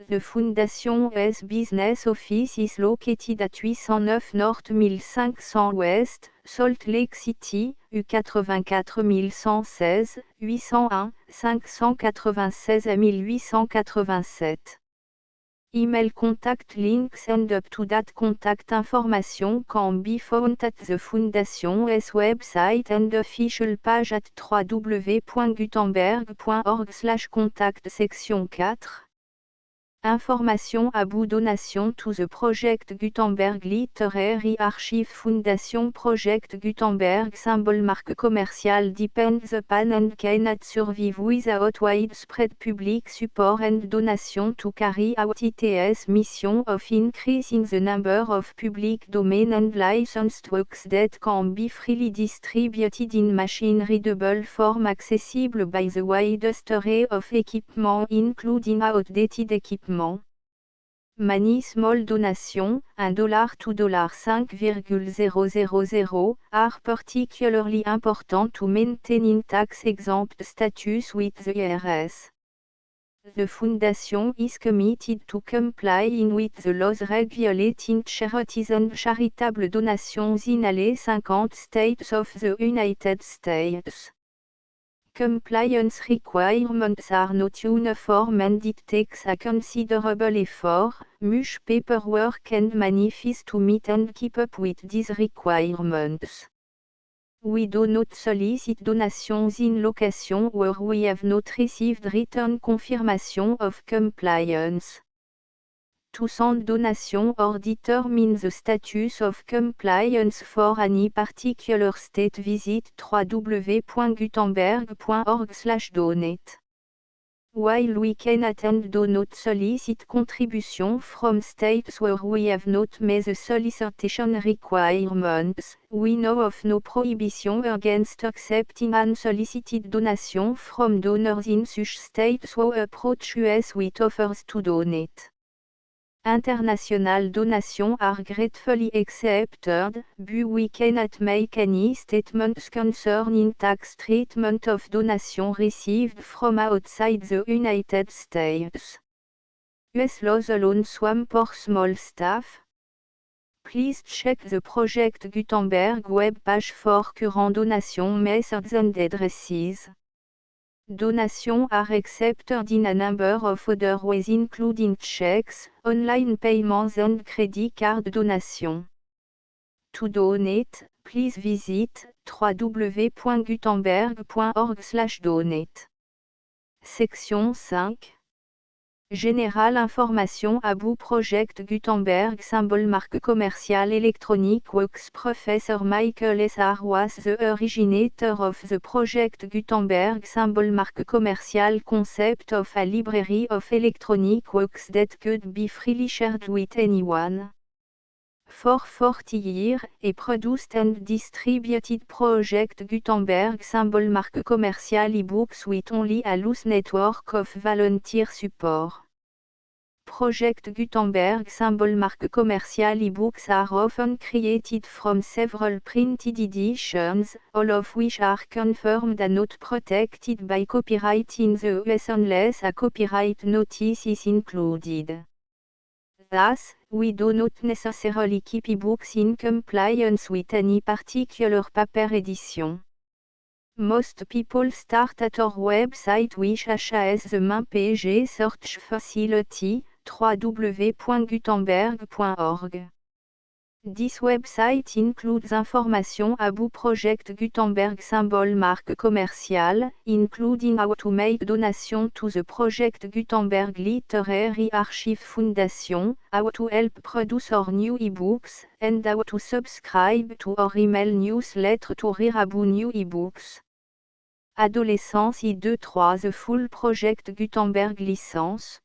The Foundation's business office is located at 809 North 1500 West, Salt Lake City, U84 116, 801 596 à 1887. Email contact links and up-to-date contact information can be found at the Foundation's website and official page at www.gutenberg.org/contact. Section 4. Information about donation to the Project Gutenberg Literary Archive Foundation. Project Gutenberg symbol marque commerciale depends upon and cannot survive without widespread public support and donation to carry out its mission of increasing the number of public domain and licensed works that can be freely distributed in machine-readable form accessible by the widest array of equipment including outdated equipment. Many small donations, $1 to $5,000, are particularly important to maintaining tax-exempt status with the IRS. The Foundation is committed to complying with the laws regulating charities and charitable donations in all 50 states of the United States. Compliance requirements are not uniform and it takes a considerable effort, much paperwork and money fees to meet and keep up with these requirements. We do not solicit donations in locations where we have not received written confirmation of compliance. To send donation or determine the status of compliance for any particular state, visit www.gutenberg.org/donate. While we can attend do not solicit contribution from states where we have not met the solicitation requirements, we know of no prohibition against accepting unsolicited donation from donors in such states who approach us with offers to donate. International donations are gratefully accepted, but we cannot make any statements concerning tax treatment of donations received from outside the United States. US laws alone swam for small staff. Please check the Project Gutenberg web page for current donation methods and addresses. Donations are accepted in a number of other ways including checks, online payments and credit card donations. To donate, please visit www.gutenberg.org/donate. Section 5. Générale information about Project Gutenberg symbol marque commerciale électronique Works Professor Michael S. R. was the originator of the Project Gutenberg symbol marque commerciale concept of a library of electronic works that could be freely shared with anyone. For 40 years, he produced and distributed Project Gutenberg symbol marque commerciale e-books with only a loose network of volunteer support. Project Gutenberg symbol marque commerciale e-books are often created from several printed editions, all of which are confirmed and not protected by copyright in the US unless a copyright notice is included. Thus, we do not necessarily keep e-books in compliance with any particular paper edition. Most people start at our website which has the main page search facility, www.gutenberg.org. This website includes information about Project Gutenberg symbol marque commerciale, including how to make donation to the Project Gutenberg Literary Archive Foundation, how to help produce our new ebooks, and how to subscribe to our email newsletter to read about new ebooks. Adolescence I2-3 The full Project Gutenberg license.